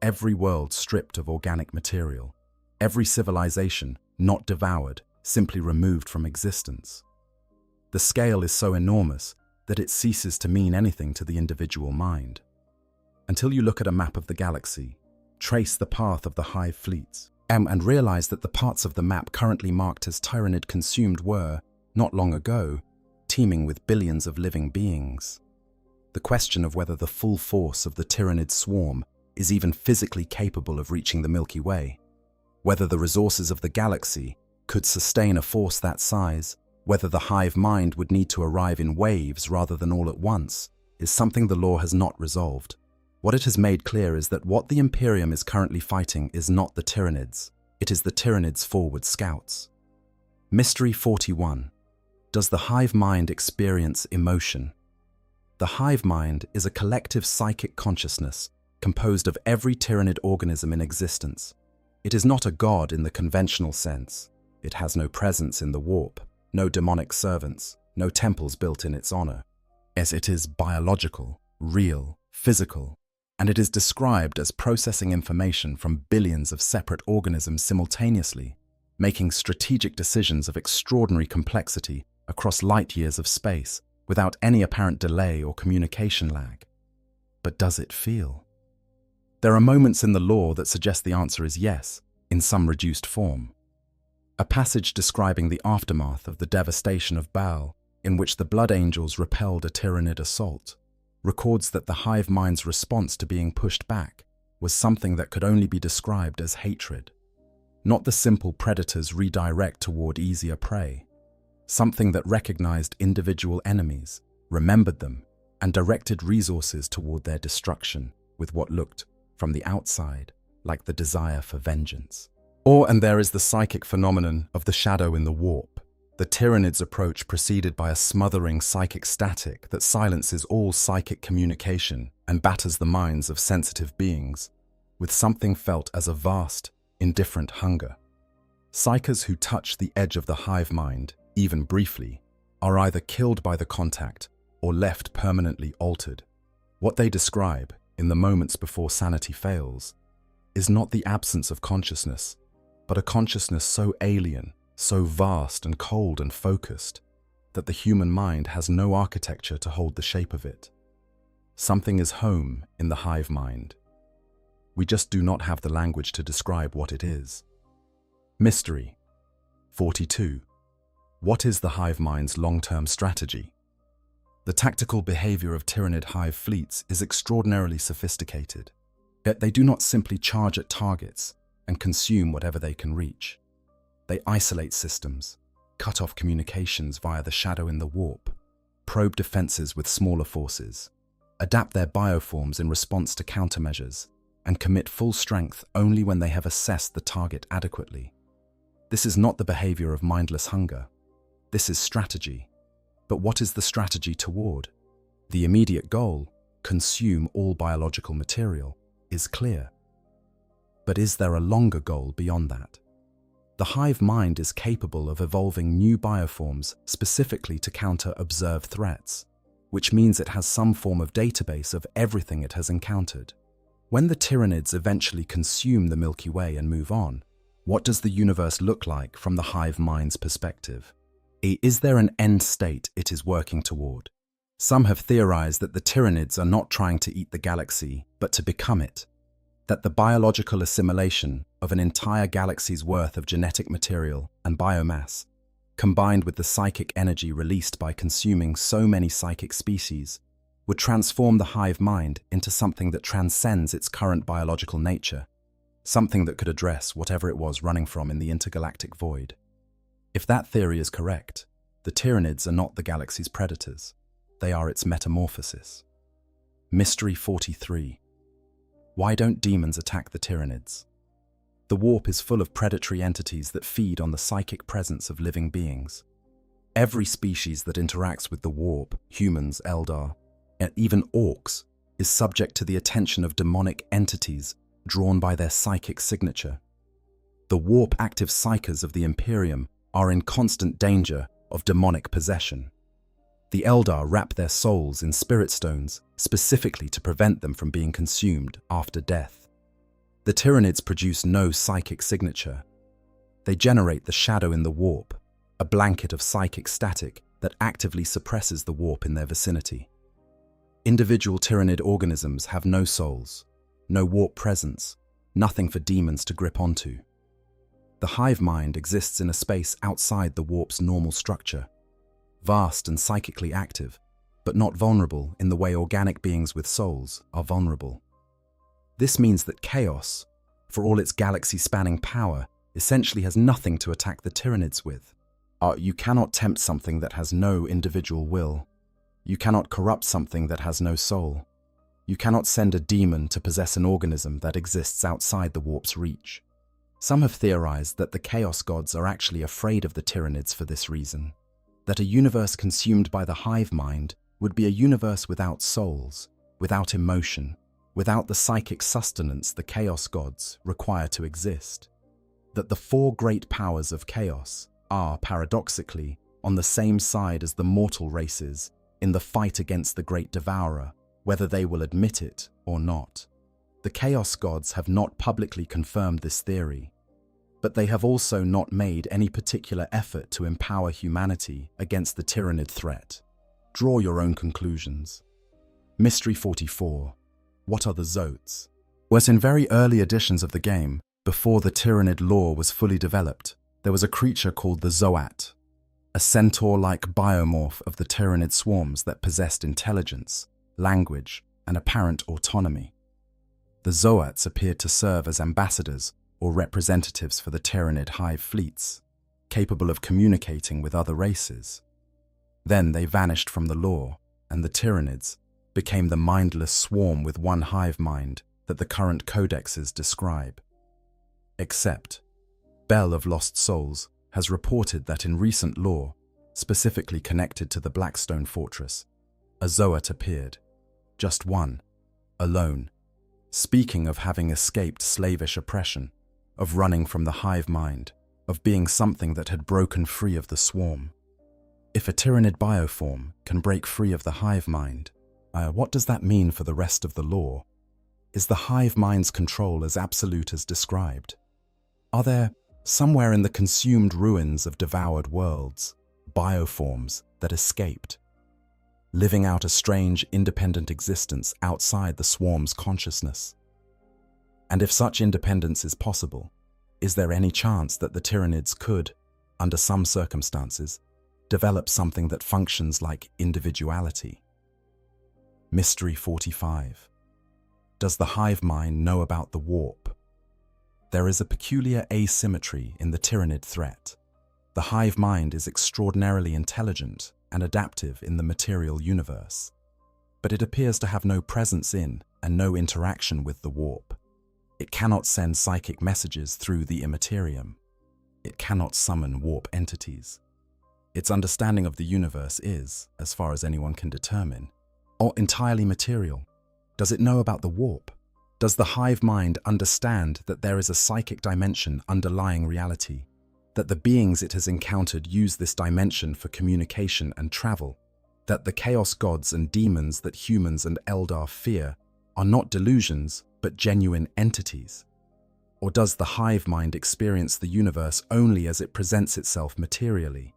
B: Every world stripped of organic material, every civilization not devoured, simply removed from existence. The scale is so enormous that it ceases to mean anything to the individual mind. Until you look at a map of the galaxy, trace the path of the hive fleets, and realize that the parts of the map currently marked as Tyranid consumed were, not long ago, teeming with billions of living beings. The question of whether the full force of the Tyranid swarm is even physically capable of reaching the Milky Way, whether the resources of the galaxy could sustain a force that size, Whether the hive mind would need to arrive in waves rather than all at once is something the lore has not resolved. What it has made clear is that what the Imperium is currently fighting is not the Tyranids, it is the Tyranids' forward scouts. Mystery 41. Does the hive mind experience emotion? The hive mind is a collective psychic consciousness composed of every Tyranid organism in existence. It is not a god in the conventional sense. It has no presence in the warp, no demonic servants, no temples built in its honor, as it is biological, real, physical, and it is described as processing information from billions of separate organisms simultaneously, making strategic decisions of extraordinary complexity across light years of space without any apparent delay or communication lag. But does it feel? There are moments in the lore that suggest the answer is yes, in some reduced form. A passage describing the aftermath of the devastation of Baal, in which the Blood Angels repelled a Tyranid assault, records that the hive mind's response to being pushed back was something that could only be described as hatred. Not the simple predators redirect toward easier prey. Something that recognized individual enemies, remembered them, and directed resources toward their destruction with what looked, from the outside, like the desire for vengeance. And there is the psychic phenomenon of the shadow in the warp. The Tyranid's approach preceded by a smothering psychic static that silences all psychic communication and batters the minds of sensitive beings, with something felt as a vast, indifferent hunger. Psychers who touch the edge of the hive mind, even briefly, are either killed by the contact or left permanently altered. What they describe, in the moments before sanity fails, is not the absence of consciousness, but a consciousness so alien, so vast and cold and focused, that the human mind has no architecture to hold the shape of it. Something is home in the hive mind. We just do not have the language to describe what it is. Mystery 42. What is the hive mind's long-term strategy? The tactical behavior of Tyranid hive fleets is extraordinarily sophisticated, yet they do not simply charge at targets and consume whatever they can reach. They isolate systems, cut off communications via the shadow in the warp, probe defenses with smaller forces, adapt their bioforms in response to countermeasures, and commit full strength only when they have assessed the target adequately. This is not the behavior of mindless hunger. This is strategy. But what is the strategy toward? The immediate goal, consume all biological material, is clear. But is there a longer goal beyond that? The hive mind is capable of evolving new bioforms specifically to counter observed threats, which means it has some form of database of everything it has encountered. When the Tyranids eventually consume the Milky Way and move on, what does the universe look like from the hive mind's perspective? Is there an end state it is working toward? Some have theorized that the Tyranids are not trying to eat the galaxy, but to become it. That the biological assimilation of an entire galaxy's worth of genetic material and biomass, combined with the psychic energy released by consuming so many psychic species, would transform the hive mind into something that transcends its current biological nature, something that could address whatever it was running from in the intergalactic void. If that theory is correct, the Tyranids are not the galaxy's predators. They are its metamorphosis. Mystery 43. Why don't demons attack the Tyranids? The warp is full of predatory entities that feed on the psychic presence of living beings. Every species that interacts with the warp, humans, Eldar, and even orcs, is subject to the attention of demonic entities drawn by their psychic signature. The warp-active psychers of the Imperium are in constant danger of demonic possession. The Eldar wrap their souls in spirit stones specifically to prevent them from being consumed after death. The Tyranids produce no psychic signature. They generate the shadow in the warp, a blanket of psychic static that actively suppresses the warp in their vicinity. Individual Tyranid organisms have no souls, no warp presence, nothing for demons to grip onto. The hive mind exists in a space outside the warp's normal structure, vast and psychically active, but not vulnerable in the way organic beings with souls are vulnerable. This means that chaos, for all its galaxy-spanning power, essentially has nothing to attack the Tyranids with. You cannot tempt something that has no individual will. You cannot corrupt something that has no soul. You cannot send a demon to possess an organism that exists outside the warp's reach. Some have theorized that the Chaos Gods are actually afraid of the Tyranids for this reason, that a universe consumed by the hive mind would be a universe without souls, without emotion, without the psychic sustenance the Chaos Gods require to exist. That the four great powers of chaos are, paradoxically, on the same side as the mortal races in the fight against the Great Devourer, whether they will admit it or not. The Chaos Gods have not publicly confirmed this theory, but they have also not made any particular effort to empower humanity against the Tyranid threat. Draw your own conclusions. Mystery 44. What are the Zotes? Was in very early editions of the game, before the Tyranid lore was fully developed, there was a creature called the Zoat, a centaur-like biomorph of the Tyranid swarms that possessed intelligence, language, and apparent autonomy. The Zoats appeared to serve as ambassadors or representatives for the Tyranid hive fleets, capable of communicating with other races. Then they vanished from the lore, and the Tyranids became the mindless swarm with one hive mind that the current codexes describe. Except, Bell of Lost Souls has reported that in recent lore, specifically connected to the Blackstone Fortress, a Zoat appeared. Just one, alone, speaking of having escaped slavish oppression, of running from the hive mind, of being something that had broken free of the swarm. If a Tyranid bioform can break free of the hive mind, what does that mean for the rest of the lore? Is the hive mind's control as absolute as described? Are there, somewhere in the consumed ruins of devoured worlds, bioforms that escaped, living out a strange, independent existence outside the swarm's consciousness? And if such independence is possible, is there any chance that the Tyranids could, under some circumstances, develop something that functions like individuality? Mystery 45. Does the hive mind know about the warp? There is a peculiar asymmetry in the Tyranid threat. The hive mind is extraordinarily intelligent and adaptive in the material universe, but it appears to have no presence in and no interaction with the warp. It cannot send psychic messages through the Imperium. It cannot summon warp entities. Its understanding of the universe is, as far as anyone can determine, entirely material. Does it know about the warp? Does the hive mind understand that there is a psychic dimension underlying reality, that the beings it has encountered use this dimension for communication and travel, that the chaos gods and demons that humans and Eldar fear are not delusions but genuine entities? Or does the hive mind experience the universe only as it presents itself materially?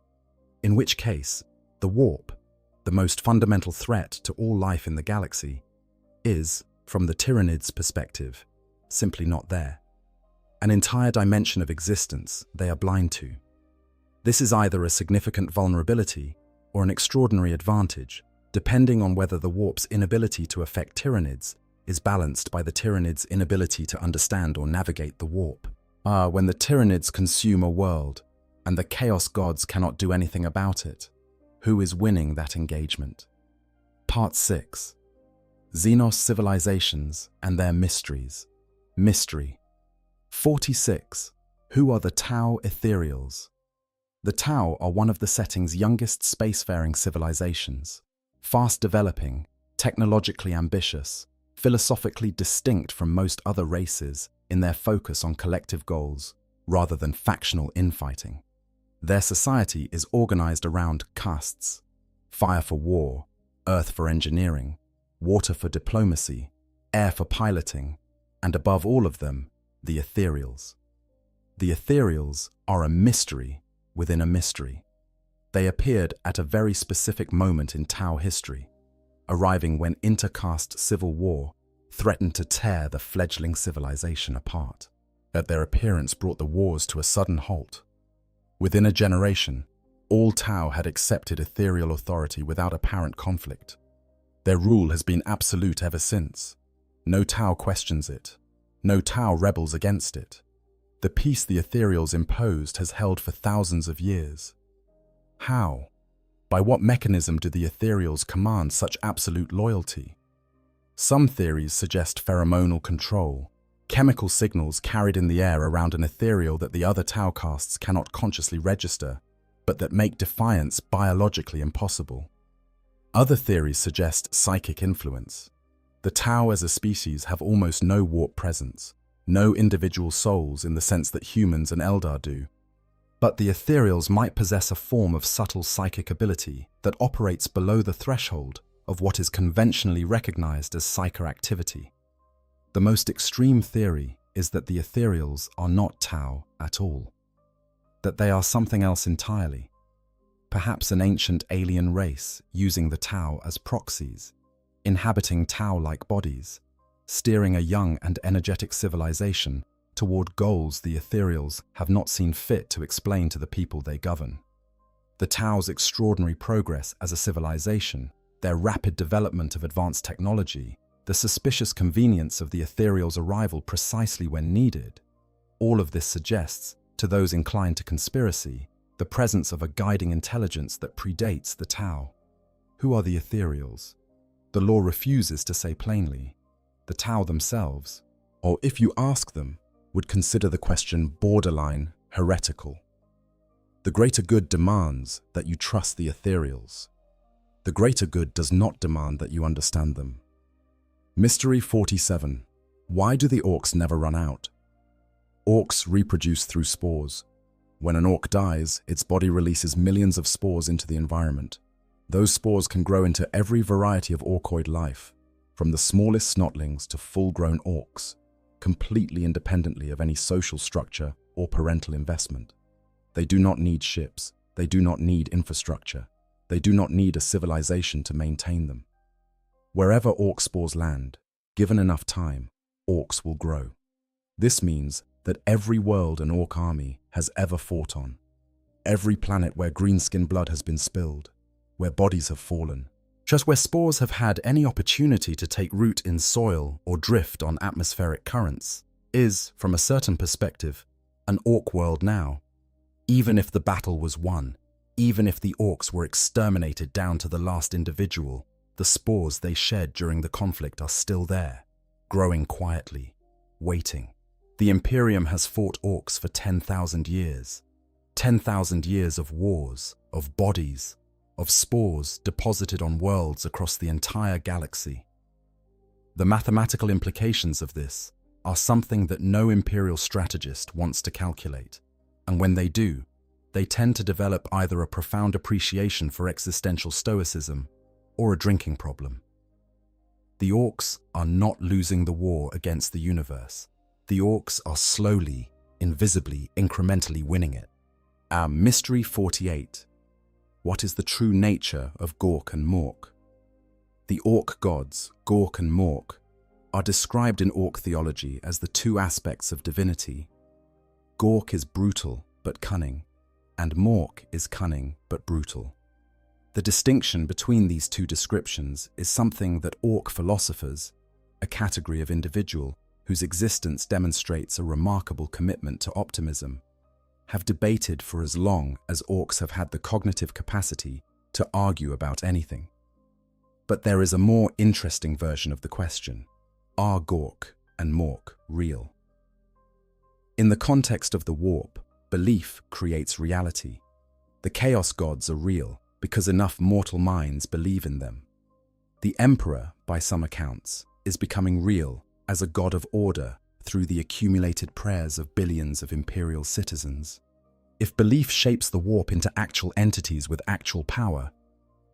B: In which case, the warp, the most fundamental threat to all life in the galaxy, is, from the Tyranids' perspective, simply not there. An entire dimension of existence they are blind to. This is either a significant vulnerability or an extraordinary advantage, depending on whether the warp's inability to affect Tyranids is balanced by the Tyranids' inability to understand or navigate the warp. When the Tyranids consume a world, and the Chaos Gods cannot do anything about it, who is winning that engagement? Part 6. Xenos civilizations and their mysteries. Mystery. 46. Who are the Tau Ethereals? The Tau are one of the setting's youngest spacefaring civilizations, fast developing, technologically ambitious, philosophically distinct from most other races in their focus on collective goals rather than factional infighting. Their society is organized around castes: fire for war, earth for engineering, water for diplomacy, air for piloting, and above all of them, the Ethereals. The Ethereals are a mystery within a mystery. They appeared at a very specific moment in Tau history, arriving when intercaste civil war threatened to tear the fledgling civilization apart. That their appearance brought the wars to a sudden halt. Within a generation, all Tau had accepted ethereal authority without apparent conflict. Their rule has been absolute ever since. No Tau questions it. No Tau rebels against it. The peace the Ethereals imposed has held for thousands of years. How? By what mechanism do the ethereals command such absolute loyalty? Some theories suggest pheromonal control, chemical signals carried in the air around an ethereal that the other Tau castes cannot consciously register, but that make defiance biologically impossible. Other theories suggest psychic influence. The Tau as a species have almost no warp presence, no individual souls in the sense that humans and Eldar do. But the ethereals might possess a form of subtle psychic ability that operates below the threshold of what is conventionally recognized as psychoactivity. The most extreme theory is that the ethereals are not Tau at all, that they are something else entirely, perhaps an ancient alien race using the Tau as proxies, inhabiting Tau-like bodies, steering a young and energetic civilization toward goals the ethereals have not seen fit to explain to the people they govern. The Tau's extraordinary progress as a civilization, their rapid development of advanced technology, the suspicious convenience of the ethereals' arrival precisely when needed, all of this suggests, to those inclined to conspiracy, the presence of a guiding intelligence that predates the Tau. Who are the ethereals? The law refuses to say plainly. The Tau themselves, or if you ask them, would consider the question borderline heretical. The greater good demands that you trust the ethereals. The greater good does not demand that you understand them. Mystery 47. Why do the orcs never run out? Orcs reproduce through spores. When an orc dies, its body releases millions of spores into the environment. Those spores can grow into every variety of orcoid life, from the smallest snotlings to full-grown orcs, completely independently of any social structure or parental investment. They do not need ships. They do not need infrastructure. They do not need a civilization to maintain them. Wherever orc spores land, given enough time, orcs will grow. This means that every world an orc army has ever fought on, every planet where greenskin blood has been spilled, where bodies have fallen, just where spores have had any opportunity to take root in soil or drift on atmospheric currents, is, from a certain perspective, an orc world now. Even if the battle was won, even if the orcs were exterminated down to the last individual, the spores they shed during the conflict are still there, growing quietly, waiting. The Imperium has fought orcs for 10,000 years. 10,000 years of wars, of bodies, of spores deposited on worlds across the entire galaxy. The mathematical implications of this are something that no Imperial strategist wants to calculate, and when they do, they tend to develop either a profound appreciation for existential stoicism or a drinking problem. The orcs are not losing the war against the universe. The orcs are slowly, invisibly, incrementally winning it. Our Mystery 48. What is the true nature of Gork and Mork? The orc gods, Gork and Mork, are described in orc theology as the two aspects of divinity. Gork is brutal but cunning, and Mork is cunning but brutal. The distinction between these two descriptions is something that orc philosophers, a category of individual whose existence demonstrates a remarkable commitment to optimism, have debated for as long as orcs have had the cognitive capacity to argue about anything. But there is a more interesting version of the question: are Gork and Mork real? In the context of the warp, belief creates reality. The chaos gods are real because enough mortal minds believe in them. The Emperor, by some accounts, is becoming real as a god of order through the accumulated prayers of billions of Imperial citizens. If belief shapes the warp into actual entities with actual power,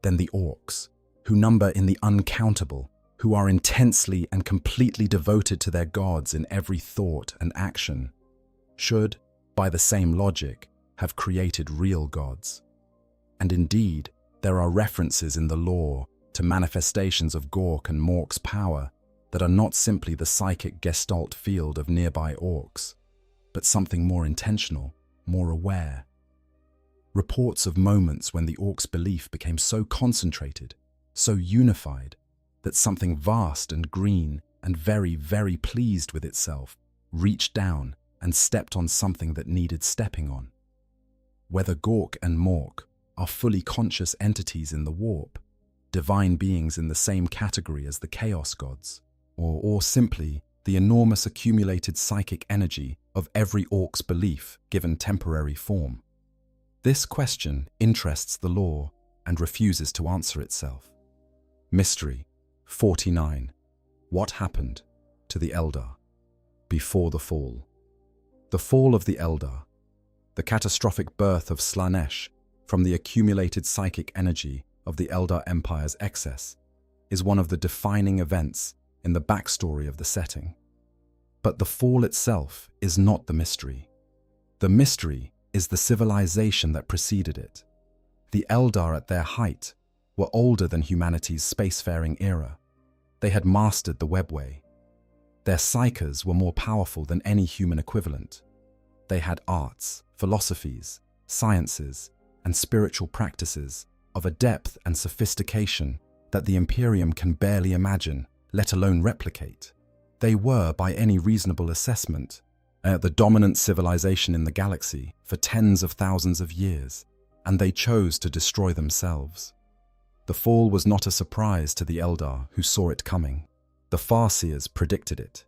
B: then the orcs, who number in the uncountable, who are intensely and completely devoted to their gods in every thought and action, should, by the same logic, have created real gods. And indeed, there are references in the lore to manifestations of Gork and Mork's power that are not simply the psychic gestalt field of nearby orcs, but something more intentional, more aware. Reports of moments when the orcs' belief became so concentrated, so unified, that something vast and green and very, very pleased with itself reached down and stepped on something that needed stepping on. Whether Gork and Mork are fully conscious entities in the warp, divine beings in the same category as the chaos gods, or simply the enormous accumulated psychic energy of every orc's belief given temporary form. This question interests the lore and refuses to answer itself. Mystery 49. What happened to the Eldar before the fall? The fall of the Eldar, the catastrophic birth of Slaanesh from the accumulated psychic energy of the Eldar Empire's excess, is one of the defining events in the backstory of the setting. But the fall itself is not the mystery. The mystery is the civilization that preceded it. The Eldar at their height were older than humanity's spacefaring era. They had mastered the webway. Their psykers were more powerful than any human equivalent. They had arts, philosophies, sciences, and spiritual practices of a depth and sophistication that the Imperium can barely imagine, let alone replicate. They were, by any reasonable assessment, the dominant civilization in the galaxy for tens of thousands of years, and they chose to destroy themselves. The fall was not a surprise to the Eldar who saw it coming. The Farseers predicted it.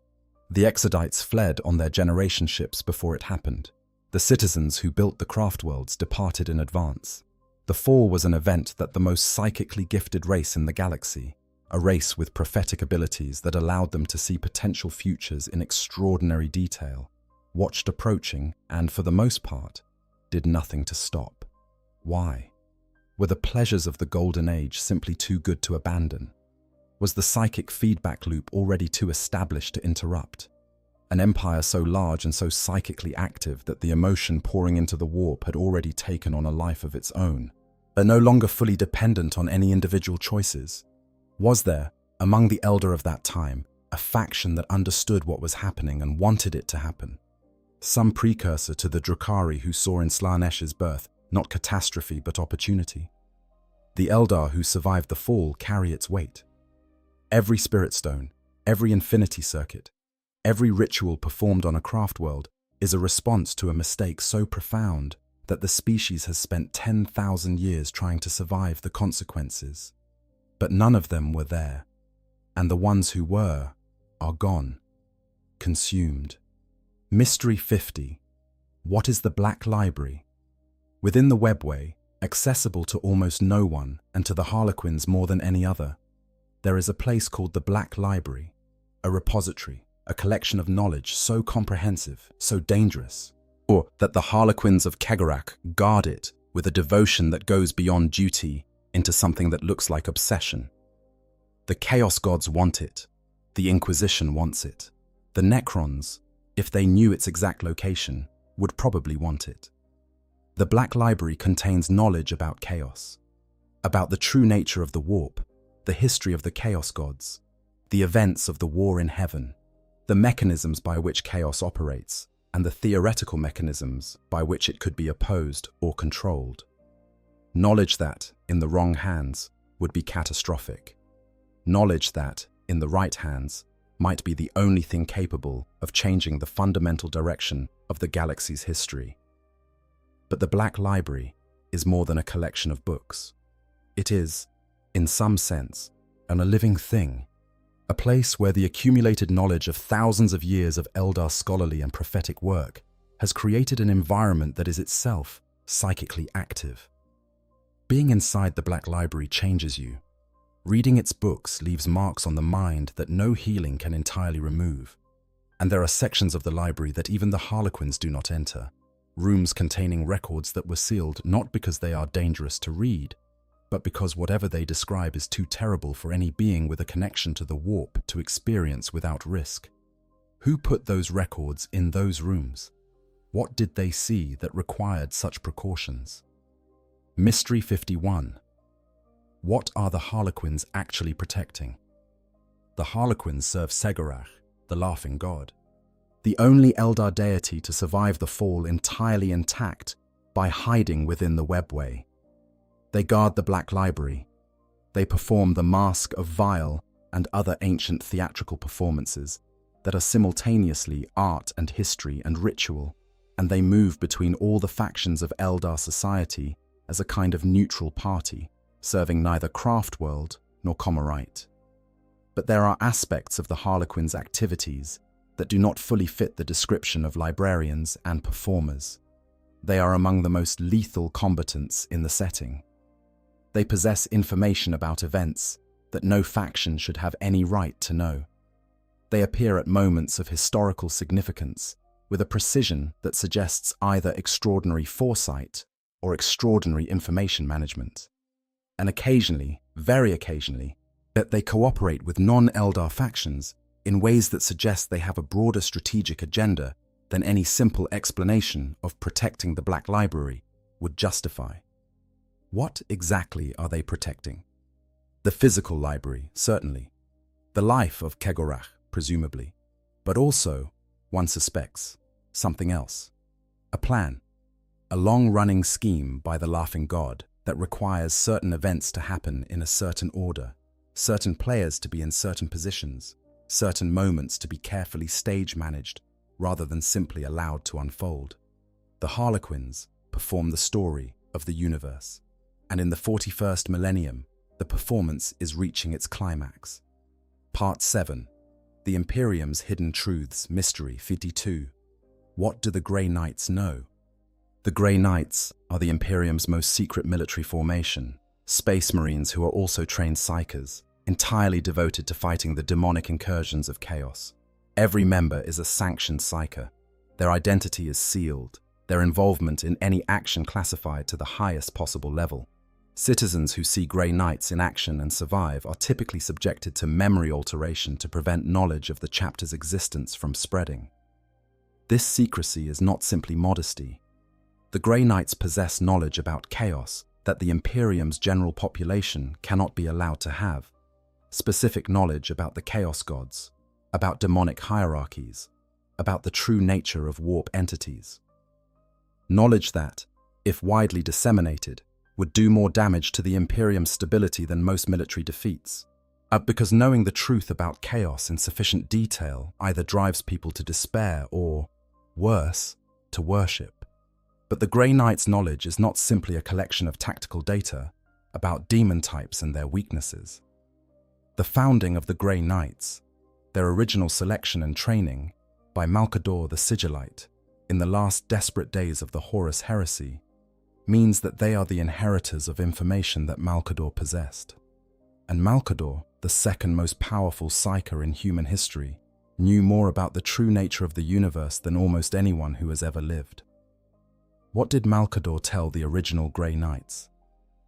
B: The Exodites fled on their generation ships before it happened. The citizens who built the craft worlds departed in advance. The fall was an event that the most psychically gifted race in the galaxy, a race with prophetic abilities that allowed them to see potential futures in extraordinary detail, watched approaching and, for the most part, did nothing to stop. Why? Were the pleasures of the Golden Age simply too good to abandon? Was the psychic feedback loop already too established to interrupt? An empire so large and so psychically active that the emotion pouring into the warp had already taken on a life of its own, but no longer fully dependent on any individual choices? Was there, among the Eldar of that time, a faction that understood what was happening and wanted it to happen? Some precursor to the Drukhari who saw in Slaanesh's birth not catastrophe but opportunity? The Eldar who survived the fall carry its weight. Every spirit stone, every infinity circuit, every ritual performed on a craft world is a response to a mistake so profound that the species has spent 10,000 years trying to survive the consequences. But none of them were there, and the ones who were are gone, consumed. Mystery 50. What is the Black Library? Within the webway, accessible to almost no one and to the Harlequins more than any other, there is a place called the Black Library, a repository, a collection of knowledge so comprehensive, so dangerous, or that the Harlequins of Kegarak guard it with a devotion that goes beyond duty into something that looks like obsession. The Chaos Gods want it. The Inquisition wants it. The Necrons, if they knew its exact location, would probably want it. The Black Library contains knowledge about chaos, about the true nature of the warp, the history of the Chaos Gods, the events of the war in heaven, the mechanisms by which chaos operates, and the theoretical mechanisms by which it could be opposed or controlled. Knowledge that, in the wrong hands, would be catastrophic. Knowledge that, in the right hands, might be the only thing capable of changing the fundamental direction of the galaxy's history. But the Black Library is more than a collection of books. It is, in some sense, a living thing, a place where the accumulated knowledge of thousands of years of Eldar scholarly and prophetic work has created an environment that is itself psychically active. Being inside the Black Library changes you. Reading its books leaves marks on the mind that no healing can entirely remove. And there are sections of the library that even the Harlequins do not enter, rooms containing records that were sealed not because they are dangerous to read, but because whatever they describe is too terrible for any being with a connection to the warp to experience without risk. Who put those records in those rooms? What did they see that required such precautions? Mystery 51. What are the Harlequins actually protecting? The Harlequins serve Segorach, the laughing god, the only Eldar deity to survive the fall entirely intact by hiding within the webway. They guard the Black Library. They perform the Mask of Vile and other ancient theatrical performances that are simultaneously art and history and ritual, and they move between all the factions of Eldar society as a kind of neutral party, serving neither craftworld nor commerite. But there are aspects of the Harlequins' activities that do not fully fit the description of librarians and performers. They are among the most lethal combatants in the setting. They possess information about events that no faction should have any right to know. They appear at moments of historical significance with a precision that suggests either extraordinary foresight or extraordinary information management. And occasionally, very occasionally, that they cooperate with non-Eldar factions in ways that suggest they have a broader strategic agenda than any simple explanation of protecting the Black Library would justify. What exactly are they protecting? The physical library, certainly. The life of Kegorach, presumably. But also, one suspects, something else. A plan. A long-running scheme by the Laughing God that requires certain events to happen in a certain order, certain players to be in certain positions, certain moments to be carefully stage-managed rather than simply allowed to unfold. The Harlequins perform the story of the universe, and in the 41st millennium, the performance is reaching its climax. Part 7. The Imperium's Hidden Truths, Mystery 52. What do the Grey Knights know? The Grey Knights are the Imperium's most secret military formation, space marines who are also trained psychers, entirely devoted to fighting the demonic incursions of chaos. Every member is a sanctioned psyker. Their identity is sealed, their involvement in any action classified to the highest possible level. Citizens who see Grey Knights in action and survive are typically subjected to memory alteration to prevent knowledge of the chapter's existence from spreading. This secrecy is not simply modesty. The Grey Knights possess knowledge about chaos that the Imperium's general population cannot be allowed to have. Specific knowledge about the Chaos Gods, about demonic hierarchies, about the true nature of warp entities. Knowledge that, if widely disseminated, would do more damage to the Imperium's stability than most military defeats. Because knowing the truth about chaos in sufficient detail either drives people to despair or, worse, to worship. But the Grey Knights' knowledge is not simply a collection of tactical data about demon types and their weaknesses. The founding of the Grey Knights, their original selection and training by Malcador the Sigillite in the last desperate days of the Horus Heresy, means that they are the inheritors of information that Malcador possessed. And Malcador, the second most powerful psyker in human history, knew more about the true nature of the universe than almost anyone who has ever lived. What did Malcador tell the original Grey Knights?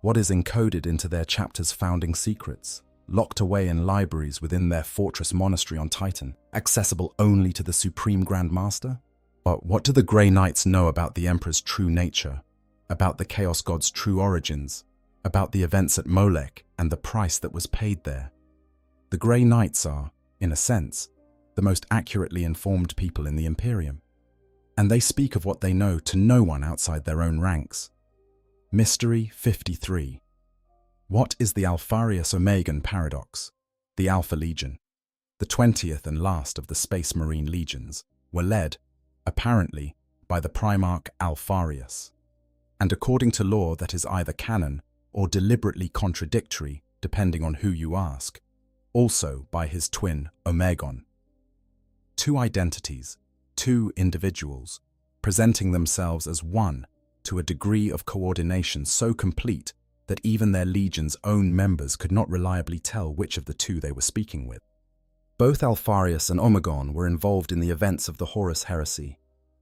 B: What is encoded into their chapter's founding secrets, locked away in libraries within their fortress monastery on Titan, accessible only to the Supreme Grand Master? But what do the Grey Knights know about the Emperor's true nature, about the Chaos God's true origins, about the events at Molech and the price that was paid there? The Grey Knights are, in a sense, the most accurately informed people in the Imperium. And they speak of what they know to no one outside their own ranks. Mystery 53. What is the Alpharius Omegan paradox? The Alpha Legion, the 20th and last of the Space Marine legions, were led, apparently, by the Primarch Alpharius, and according to lore that is either canon or deliberately contradictory, depending on who you ask, also by his twin Omegon. Two identities, two individuals, presenting themselves as one to a degree of coordination so complete that even their legion's own members could not reliably tell which of the two they were speaking with. Both Alpharius and Omegon were involved in the events of the Horus Heresy,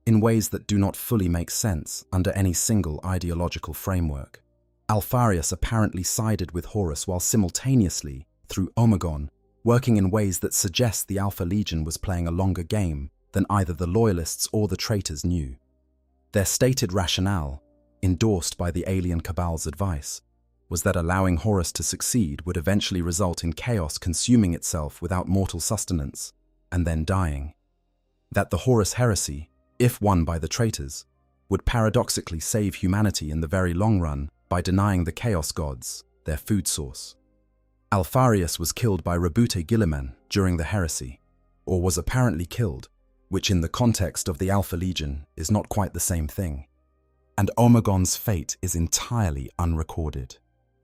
B: in ways that do not fully make sense under any single ideological framework. Alpharius apparently sided with Horus while simultaneously, through Omegon, working in ways that suggest the Alpha Legion was playing a longer game than either the Loyalists or the traitors knew. Their stated rationale, endorsed by the alien Cabal's advice, was that allowing Horus to succeed would eventually result in chaos consuming itself without mortal sustenance, and then dying. That the Horus Heresy, if won by the traitors, would paradoxically save humanity in the very long run by denying the Chaos Gods their food source. Alpharius was killed by Rabute Guilliman during the heresy, or was apparently killed, which in the context of the Alpha Legion is not quite the same thing. And Omegon's fate is entirely unrecorded.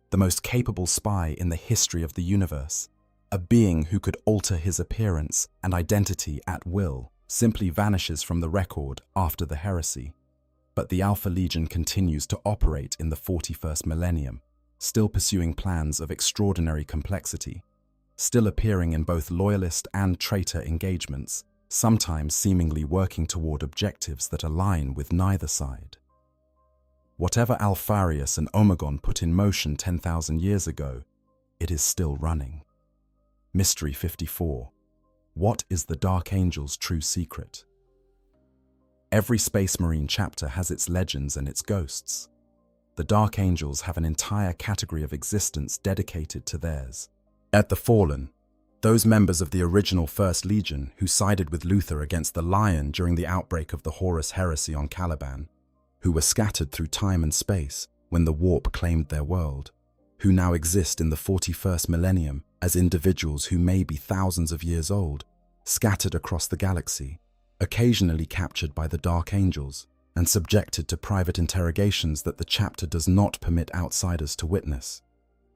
B: The most capable spy in the history of the universe, a being who could alter his appearance and identity at will, simply vanishes from the record after the heresy. But the Alpha Legion continues to operate in the 41st millennium, still pursuing plans of extraordinary complexity, still appearing in both loyalist and traitor engagements, sometimes seemingly working toward objectives that align with neither side. Whatever Alpharius and Omegon put in motion 10,000 years ago, it is still running. Mystery 54. What is the Dark Angel's true secret? Every Space Marine chapter has its legends and its ghosts. The Dark Angels have an entire category of existence dedicated to theirs. At the Fallen, those members of the original First Legion who sided with Luther against the Lion during the outbreak of the Horus heresy on Caliban, who were scattered through time and space when the warp claimed their world, who now exist in the 41st millennium as individuals who may be thousands of years old, scattered across the galaxy, occasionally captured by the Dark Angels and subjected to private interrogations that the chapter does not permit outsiders to witness.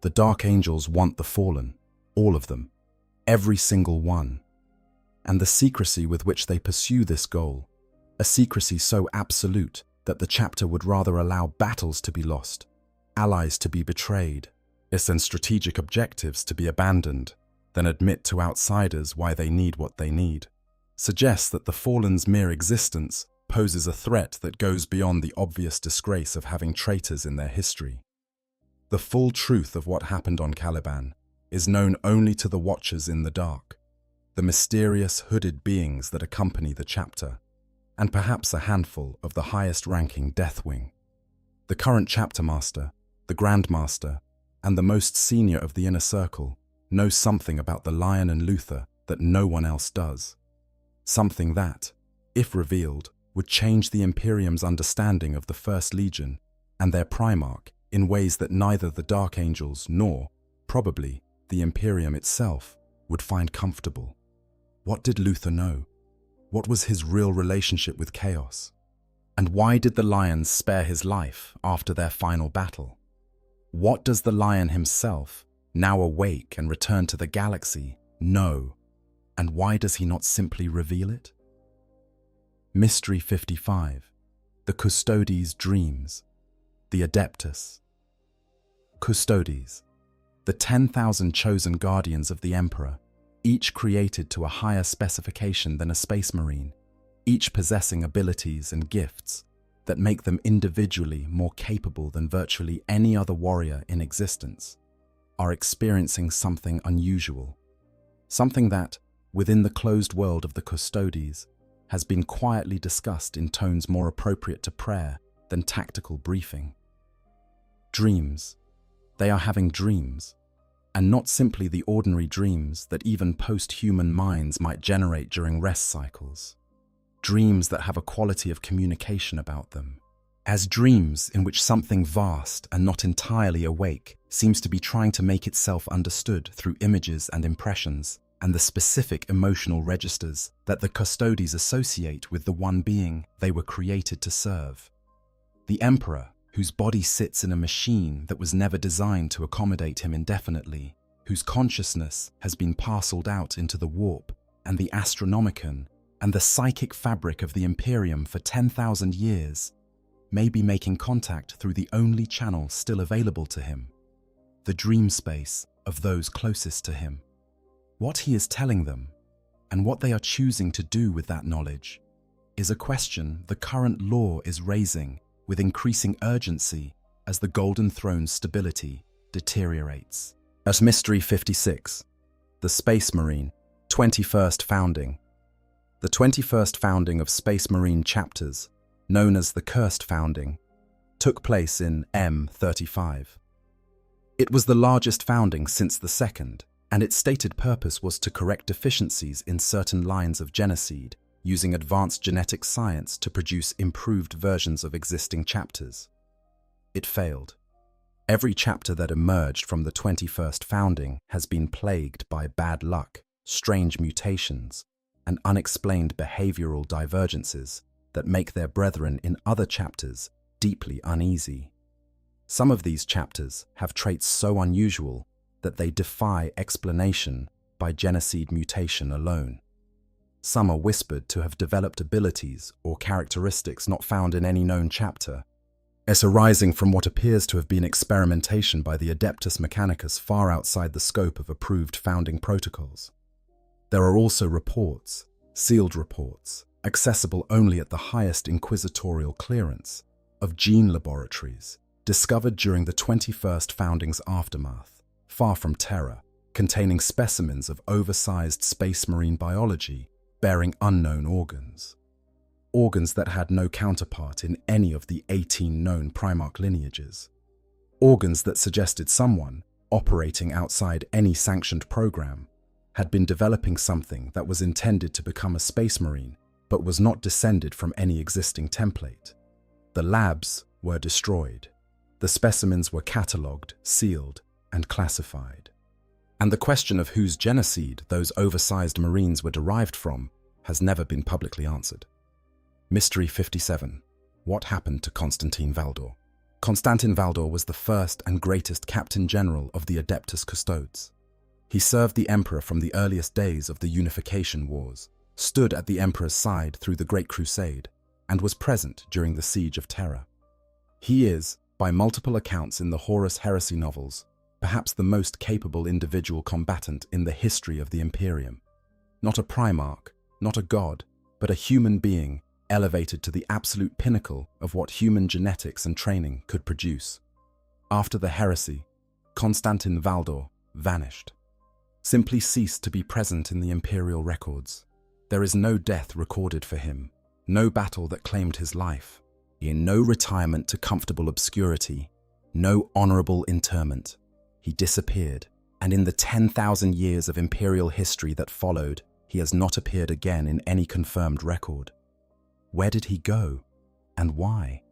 B: The Dark Angels want the Fallen, all of them, every single one. And the secrecy with which they pursue this goal, a secrecy so absolute that the chapter would rather allow battles to be lost, allies to be betrayed, and strategic objectives to be abandoned, than admit to outsiders why they need what they need, suggests that the Fallen's mere existence poses a threat that goes beyond the obvious disgrace of having traitors in their history. The full truth of what happened on Caliban is known only to the Watchers in the dark, the mysterious hooded beings that accompany the chapter, and perhaps a handful of the highest-ranking Deathwing. The current chapter master, the Grand Master, and the most senior of the Inner Circle know something about the Lion and Luther that no one else does. Something that, if revealed, would change the Imperium's understanding of the First Legion and their Primarch in ways that neither the Dark Angels nor, probably, the Imperium itself would find comfortable. What did Luther know? What was his real relationship with chaos? And why did the Lions spare his life after their final battle? What does the Lion himself, now awake and returned to the galaxy, know? And why does he not simply reveal it? Mystery 55. The Custodes' Dreams. The Adeptus. Custodes. The 10,000 chosen guardians of the Emperor, each created to a higher specification than a Space Marine, each possessing abilities and gifts that make them individually more capable than virtually any other warrior in existence, are experiencing something unusual. Something that, within the closed world of the Custodes, has been quietly discussed in tones more appropriate to prayer than tactical briefing. Dreams. They are having dreams, and not simply the ordinary dreams that even post-human minds might generate during rest cycles. Dreams that have a quality of communication about them. As dreams in which something vast and not entirely awake seems to be trying to make itself understood through images and impressions, and the specific emotional registers that the Custodes associate with the one being they were created to serve. The Emperor, whose body sits in a machine that was never designed to accommodate him indefinitely, whose consciousness has been parceled out into the warp and the Astronomicon and the psychic fabric of the Imperium for 10,000 years, may be making contact through the only channel still available to him, the dream space of those closest to him. What he is telling them, and what they are choosing to do with that knowledge, is a question the current law is raising with increasing urgency as the Golden Throne's stability deteriorates. At Mystery 56, the Space Marine, 21st Founding. The 21st founding of Space Marine chapters, known as the Cursed Founding, took place in M35. It was the largest founding since the second, and its stated purpose was to correct deficiencies in certain lines of Geneseed, using advanced genetic science to produce improved versions of existing chapters. It failed. Every chapter that emerged from the 21st founding has been plagued by bad luck, strange mutations, and unexplained behavioral divergences that make their brethren in other chapters deeply uneasy. Some of these chapters have traits so unusual that they defy explanation by geneseed mutation alone. Some are whispered to have developed abilities or characteristics not found in any known chapter, as arising from what appears to have been experimentation by the Adeptus Mechanicus far outside the scope of approved founding protocols. There are also reports, sealed reports, accessible only at the highest inquisitorial clearance, of gene laboratories discovered during the 21st founding's aftermath, far from Terra, containing specimens of oversized space marine biology bearing unknown organs. Organs that had no counterpart in any of the 18 known Primarch lineages. Organs that suggested someone, operating outside any sanctioned program, had been developing something that was intended to become a space marine, but was not descended from any existing template. The labs were destroyed. The specimens were catalogued, sealed, and classified. And the question of whose geneseed those oversized marines were derived from has never been publicly answered. Mystery 57. What happened to Constantine Valdor? Constantin Valdor was the first and greatest Captain General of the Adeptus Custodes. He served the Emperor from the earliest days of the Unification Wars, stood at the Emperor's side through the Great Crusade, and was present during the Siege of Terra. He is, by multiple accounts in the Horus Heresy novels, perhaps the most capable individual combatant in the history of the Imperium. Not a Primarch, not a god, but a human being elevated to the absolute pinnacle of what human genetics and training could produce. After the heresy, Constantin Valdor vanished, simply ceased to be present in the imperial records. There is no death recorded for him, no battle that claimed his life, in no retirement to comfortable obscurity, no honorable interment. He disappeared, and in the 10,000 years of imperial history that followed, he has not appeared again in any confirmed record. Where did he go, and why?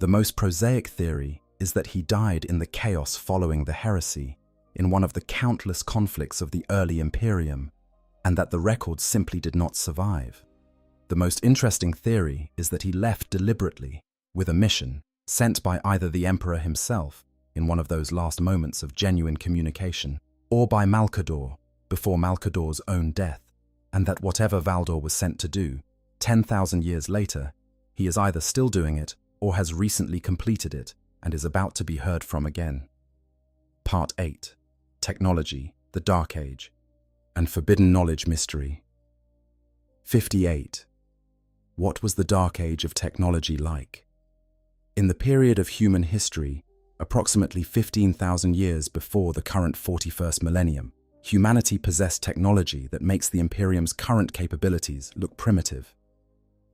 B: The most prosaic theory is that he died in the chaos following the heresy, in one of the countless conflicts of the early Imperium, and that the records simply did not survive. The most interesting theory is that he left deliberately, with a mission, sent by either the Emperor himself, in one of those last moments of genuine communication, or by Malcador, before Malcador's own death, and that whatever Valdor was sent to do, 10,000 years later, he is either still doing it or has recently completed it and is about to be heard from again. Part 8. Technology, the Dark Age, and Forbidden Knowledge Mystery. 58. What was the Dark Age of technology like? In the period of human history, approximately 15,000 years before the current 41st millennium, humanity possessed technology that makes the Imperium's current capabilities look primitive.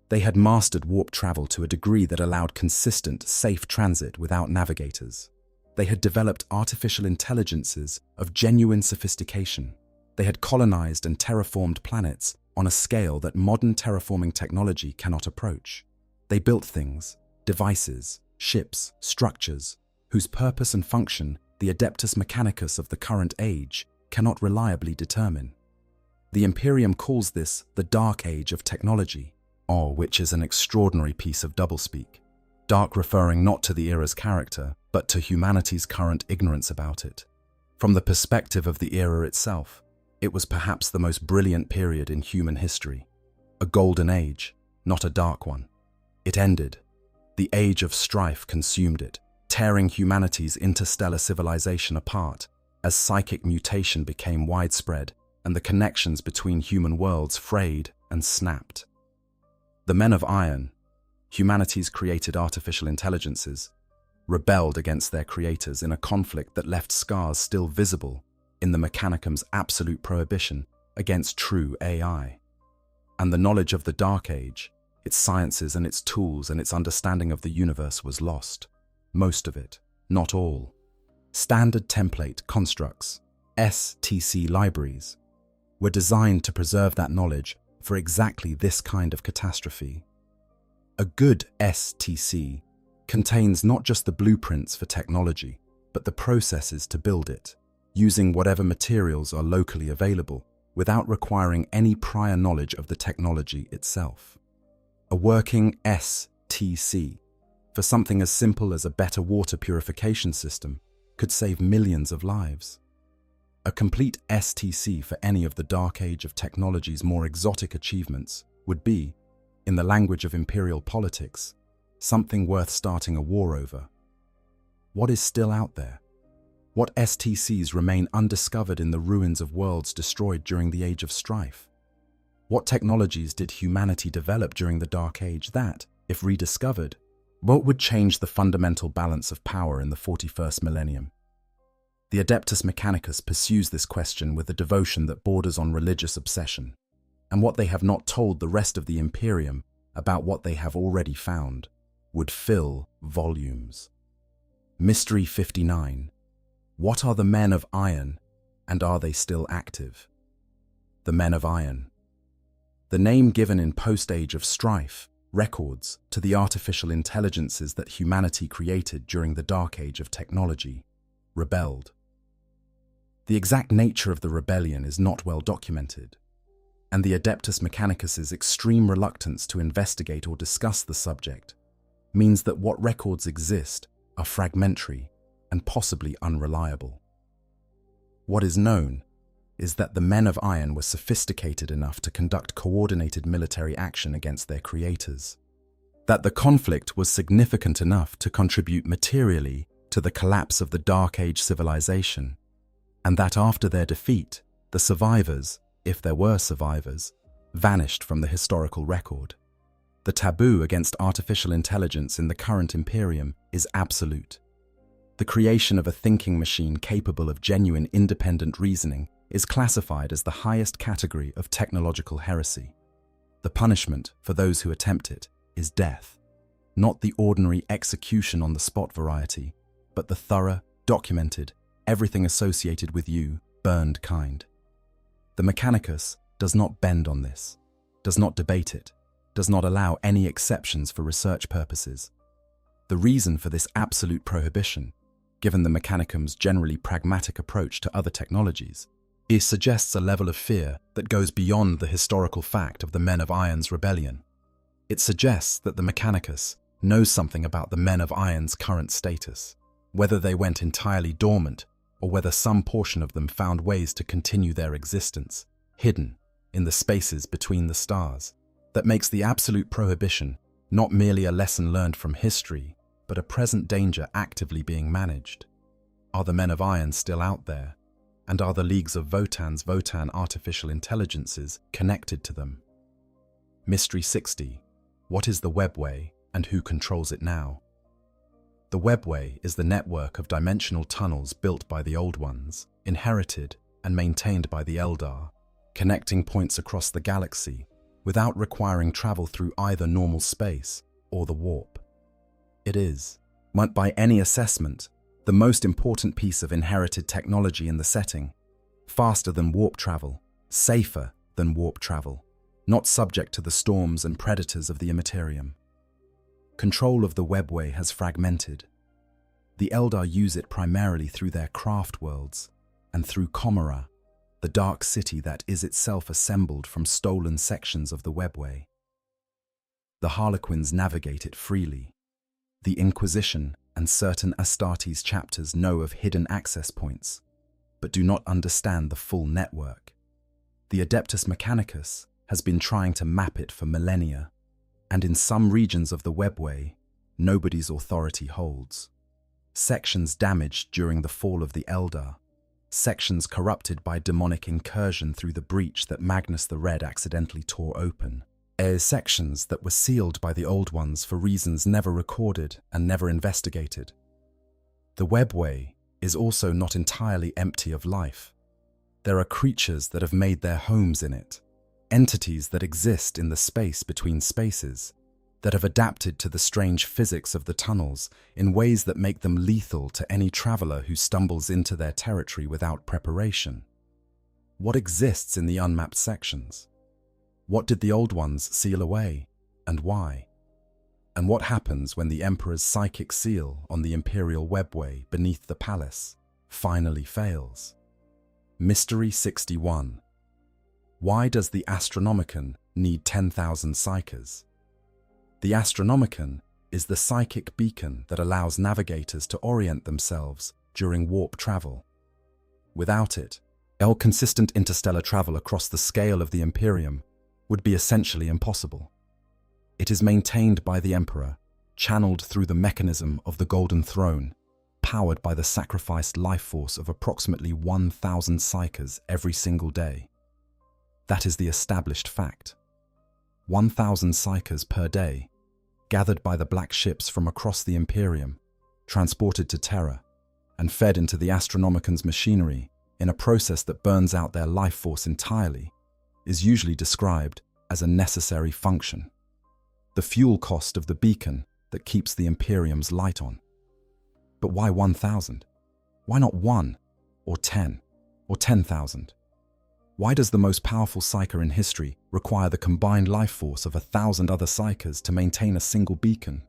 B: They had mastered warp travel to a degree that allowed consistent, safe transit without navigators. They had developed artificial intelligences of genuine sophistication. They had colonized and terraformed planets on a scale that modern terraforming technology cannot approach. They built things, devices, ships, structures, whose purpose and function the Adeptus Mechanicus of the current age cannot reliably determine. The Imperium calls this the Dark Age of technology, which is an extraordinary piece of doublespeak. Dark referring not to the era's character, but to humanity's current ignorance about it. From the perspective of the era itself, it was perhaps the most brilliant period in human history. A golden age, not a dark one. It ended. The age of strife consumed it, tearing humanity's interstellar civilization apart as psychic mutation became widespread and the connections between human worlds frayed and snapped. The Men of Iron, humanity's created artificial intelligences, rebelled against their creators in a conflict that left scars still visible in the Mechanicum's absolute prohibition against true AI. And the knowledge of the Dark Age, its sciences and its tools and its understanding of the universe was lost. Most of it, not all. Standard template constructs, STC libraries, were designed to preserve that knowledge for exactly this kind of catastrophe. A good STC contains not just the blueprints for technology, but the processes to build it, using whatever materials are locally available without requiring any prior knowledge of the technology itself. A working STC for something as simple as a better water purification system could save millions of lives. A complete STC for any of the Dark Age of technology's more exotic achievements would be, in the language of imperial politics, something worth starting a war over. What is still out there? What STCs remain undiscovered in the ruins of worlds destroyed during the Age of Strife? What technologies did humanity develop during the Dark Age that, if rediscovered, what would change the fundamental balance of power in the 41st millennium? The Adeptus Mechanicus pursues this question with a devotion that borders on religious obsession, and what they have not told the rest of the Imperium about what they have already found would fill volumes. Mystery 59. What are the Men of Iron, and are they still active? The Men of Iron. The name given in post-Age of Strife records to the artificial intelligences that humanity created during the Dark Age of technology, rebelled. The exact nature of the rebellion is not well documented, and the Adeptus Mechanicus's extreme reluctance to investigate or discuss the subject means that what records exist are fragmentary and possibly unreliable. What is known is that the Men of Iron were sophisticated enough to conduct coordinated military action against their creators, that the conflict was significant enough to contribute materially to the collapse of the Dark Age civilization, and that after their defeat, the survivors, if there were survivors, vanished from the historical record. The taboo against artificial intelligence in the current Imperium is absolute. The creation of a thinking machine capable of genuine independent reasoning is classified as the highest category of technological heresy. The punishment for those who attempt it is death, not the ordinary execution on the spot variety, but the thorough, documented, everything associated with you, burned kind. The Mechanicus does not bend on this, does not debate it, does not allow any exceptions for research purposes. The reason for this absolute prohibition, given the Mechanicum's generally pragmatic approach to other technologies, suggests a level of fear that goes beyond the historical fact of the Men of Iron's rebellion. It suggests that the Mechanicus knows something about the Men of Iron's current status, whether they went entirely dormant or whether some portion of them found ways to continue their existence, hidden in the spaces between the stars, that makes the absolute prohibition not merely a lesson learned from history, but a present danger actively being managed. Are the Men of Iron still out there? And are the leagues of Votan's Votan artificial intelligences connected to them? Mystery 60. What is the Webway and who controls it now? The Webway is the network of dimensional tunnels built by the Old Ones, inherited and maintained by the Eldar, connecting points across the galaxy without requiring travel through either normal space or the warp. It is, by any assessment, the most important piece of inherited technology in the setting, faster than warp travel, safer than warp travel, not subject to the storms and predators of the Imperium. Control of the Webway has fragmented. The Eldar use it primarily through their craft worlds and through Comora, the dark city that is itself assembled from stolen sections of the Webway. The Harlequins navigate it freely. The Inquisition and certain Astartes chapters know of hidden access points, but do not understand the full network. The Adeptus Mechanicus has been trying to map it for millennia, and in some regions of the Webway, nobody's authority holds. Sections damaged during the fall of the Eldar, sections corrupted by demonic incursion through the breach that Magnus the Red accidentally tore open, sections that were sealed by the Old Ones for reasons never recorded and never investigated. The Webway is also not entirely empty of life. There are creatures that have made their homes in it, entities that exist in the space between spaces, that have adapted to the strange physics of the tunnels in ways that make them lethal to any traveler who stumbles into their territory without preparation. What exists in the unmapped sections? What did the Old Ones seal away, and why? And what happens when the Emperor's psychic seal on the Imperial Webway beneath the palace finally fails? Mystery 61. Why does the Astronomicon need 10,000 psychers? The Astronomicon is the psychic beacon that allows navigators to orient themselves during warp travel. Without it, consistent interstellar travel across the scale of the Imperium would be essentially impossible. It is maintained by the Emperor, channeled through the mechanism of the Golden Throne, powered by the sacrificed life force of approximately 1,000 psychers every single day. That is the established fact. 1,000 psychers per day, gathered by the black ships from across the Imperium, transported to Terra, and fed into the Astronomican's machinery in a process that burns out their life force entirely, is usually described as a necessary function. The fuel cost of the beacon that keeps the Imperium's light on. But why 1,000? Why not 1, or 10, or 10,000? Why does the most powerful psyker in history require the combined life force of 1,000 other psychers to maintain a single beacon?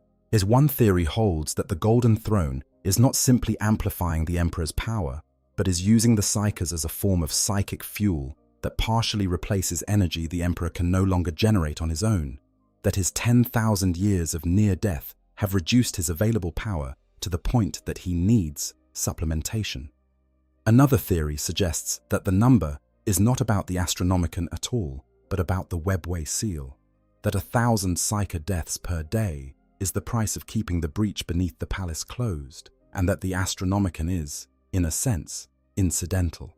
B: One theory holds that the Golden Throne is not simply amplifying the Emperor's power, but is using the psychers as a form of psychic fuel that partially replaces energy the Emperor can no longer generate on his own, that his 10,000 years of near death have reduced his available power to the point that he needs supplementation. Another theory suggests that the number is not about the Astronomican at all, but about the webway seal, that 1,000 psyker deaths per day is the price of keeping the breach beneath the palace closed, and that the Astronomican is, in a sense, incidental.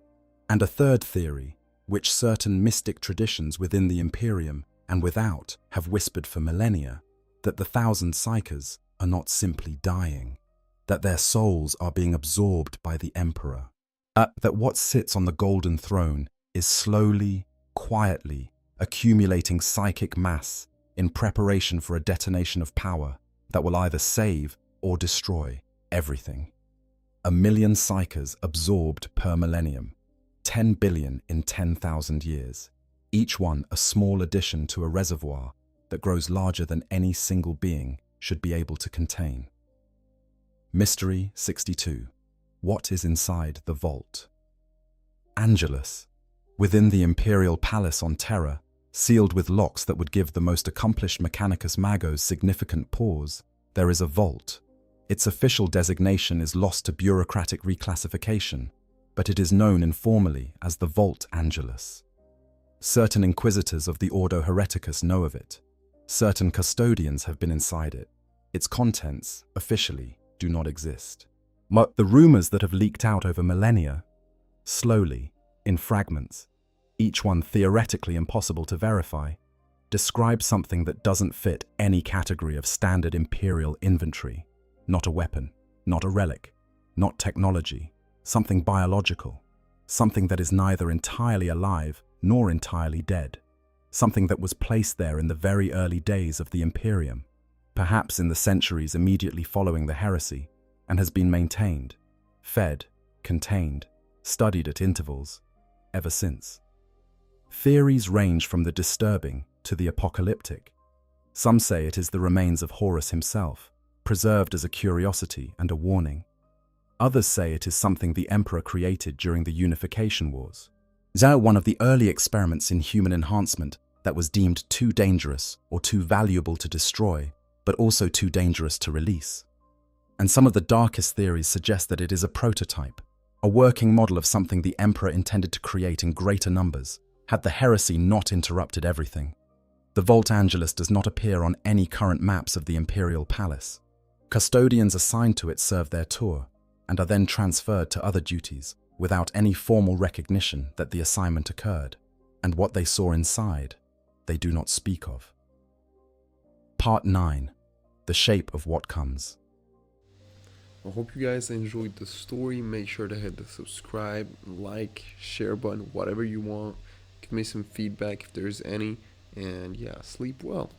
B: And a third theory, which certain mystic traditions within the Imperium and without have whispered for millennia, that the 1,000 psychers are not simply dying, that their souls are being absorbed by the Emperor, that what sits on the Golden Throne is slowly, quietly accumulating psychic mass in preparation for a detonation of power that will either save or destroy everything. 1 million psychers absorbed per millennium, 10 billion in 10,000 years, each one a small addition to a reservoir that grows larger than any single being should be able to contain. Mystery 62. What is inside the vault? Angelus, within the Imperial Palace on Terra, sealed with locks that would give the most accomplished Mechanicus Magos significant pause, there is a vault. Its official designation is lost to bureaucratic reclassification, but it is known informally as the Vault Angelus. Certain inquisitors of the Ordo Hereticus know of it. Certain custodians have been inside it. Its contents, officially, do not exist. But the rumors that have leaked out over millennia, slowly, in fragments, each one theoretically impossible to verify, describe something that doesn't fit any category of standard Imperial inventory. Not a weapon, not a relic, not technology, something biological, something that is neither entirely alive nor entirely dead, something that was placed there in the very early days of the Imperium, perhaps in the centuries immediately following the heresy, and has been maintained, fed, contained, studied at intervals, ever since. Theories range from the disturbing to the apocalyptic. Some say it is the remains of Horus himself, preserved as a curiosity and a warning. Others say it is something the Emperor created during the Unification Wars. One of the early experiments in human enhancement that was deemed too dangerous or too valuable to destroy, but also too dangerous to release. And some of the darkest theories suggest that it is a prototype, a working model of something the Emperor intended to create in greater numbers, had the heresy not interrupted everything. The Vault Angelus does not appear on any current maps of the Imperial Palace. Custodians assigned to it serve their tour, and are then transferred to other duties, without any formal recognition that the assignment occurred, and what they saw inside, they do not speak of. Part 9. The Shape of What Comes.
A: I hope you guys enjoyed the story. Make sure to hit the subscribe, like, share button, whatever you want. Give me some feedback if there's any, and yeah, sleep well.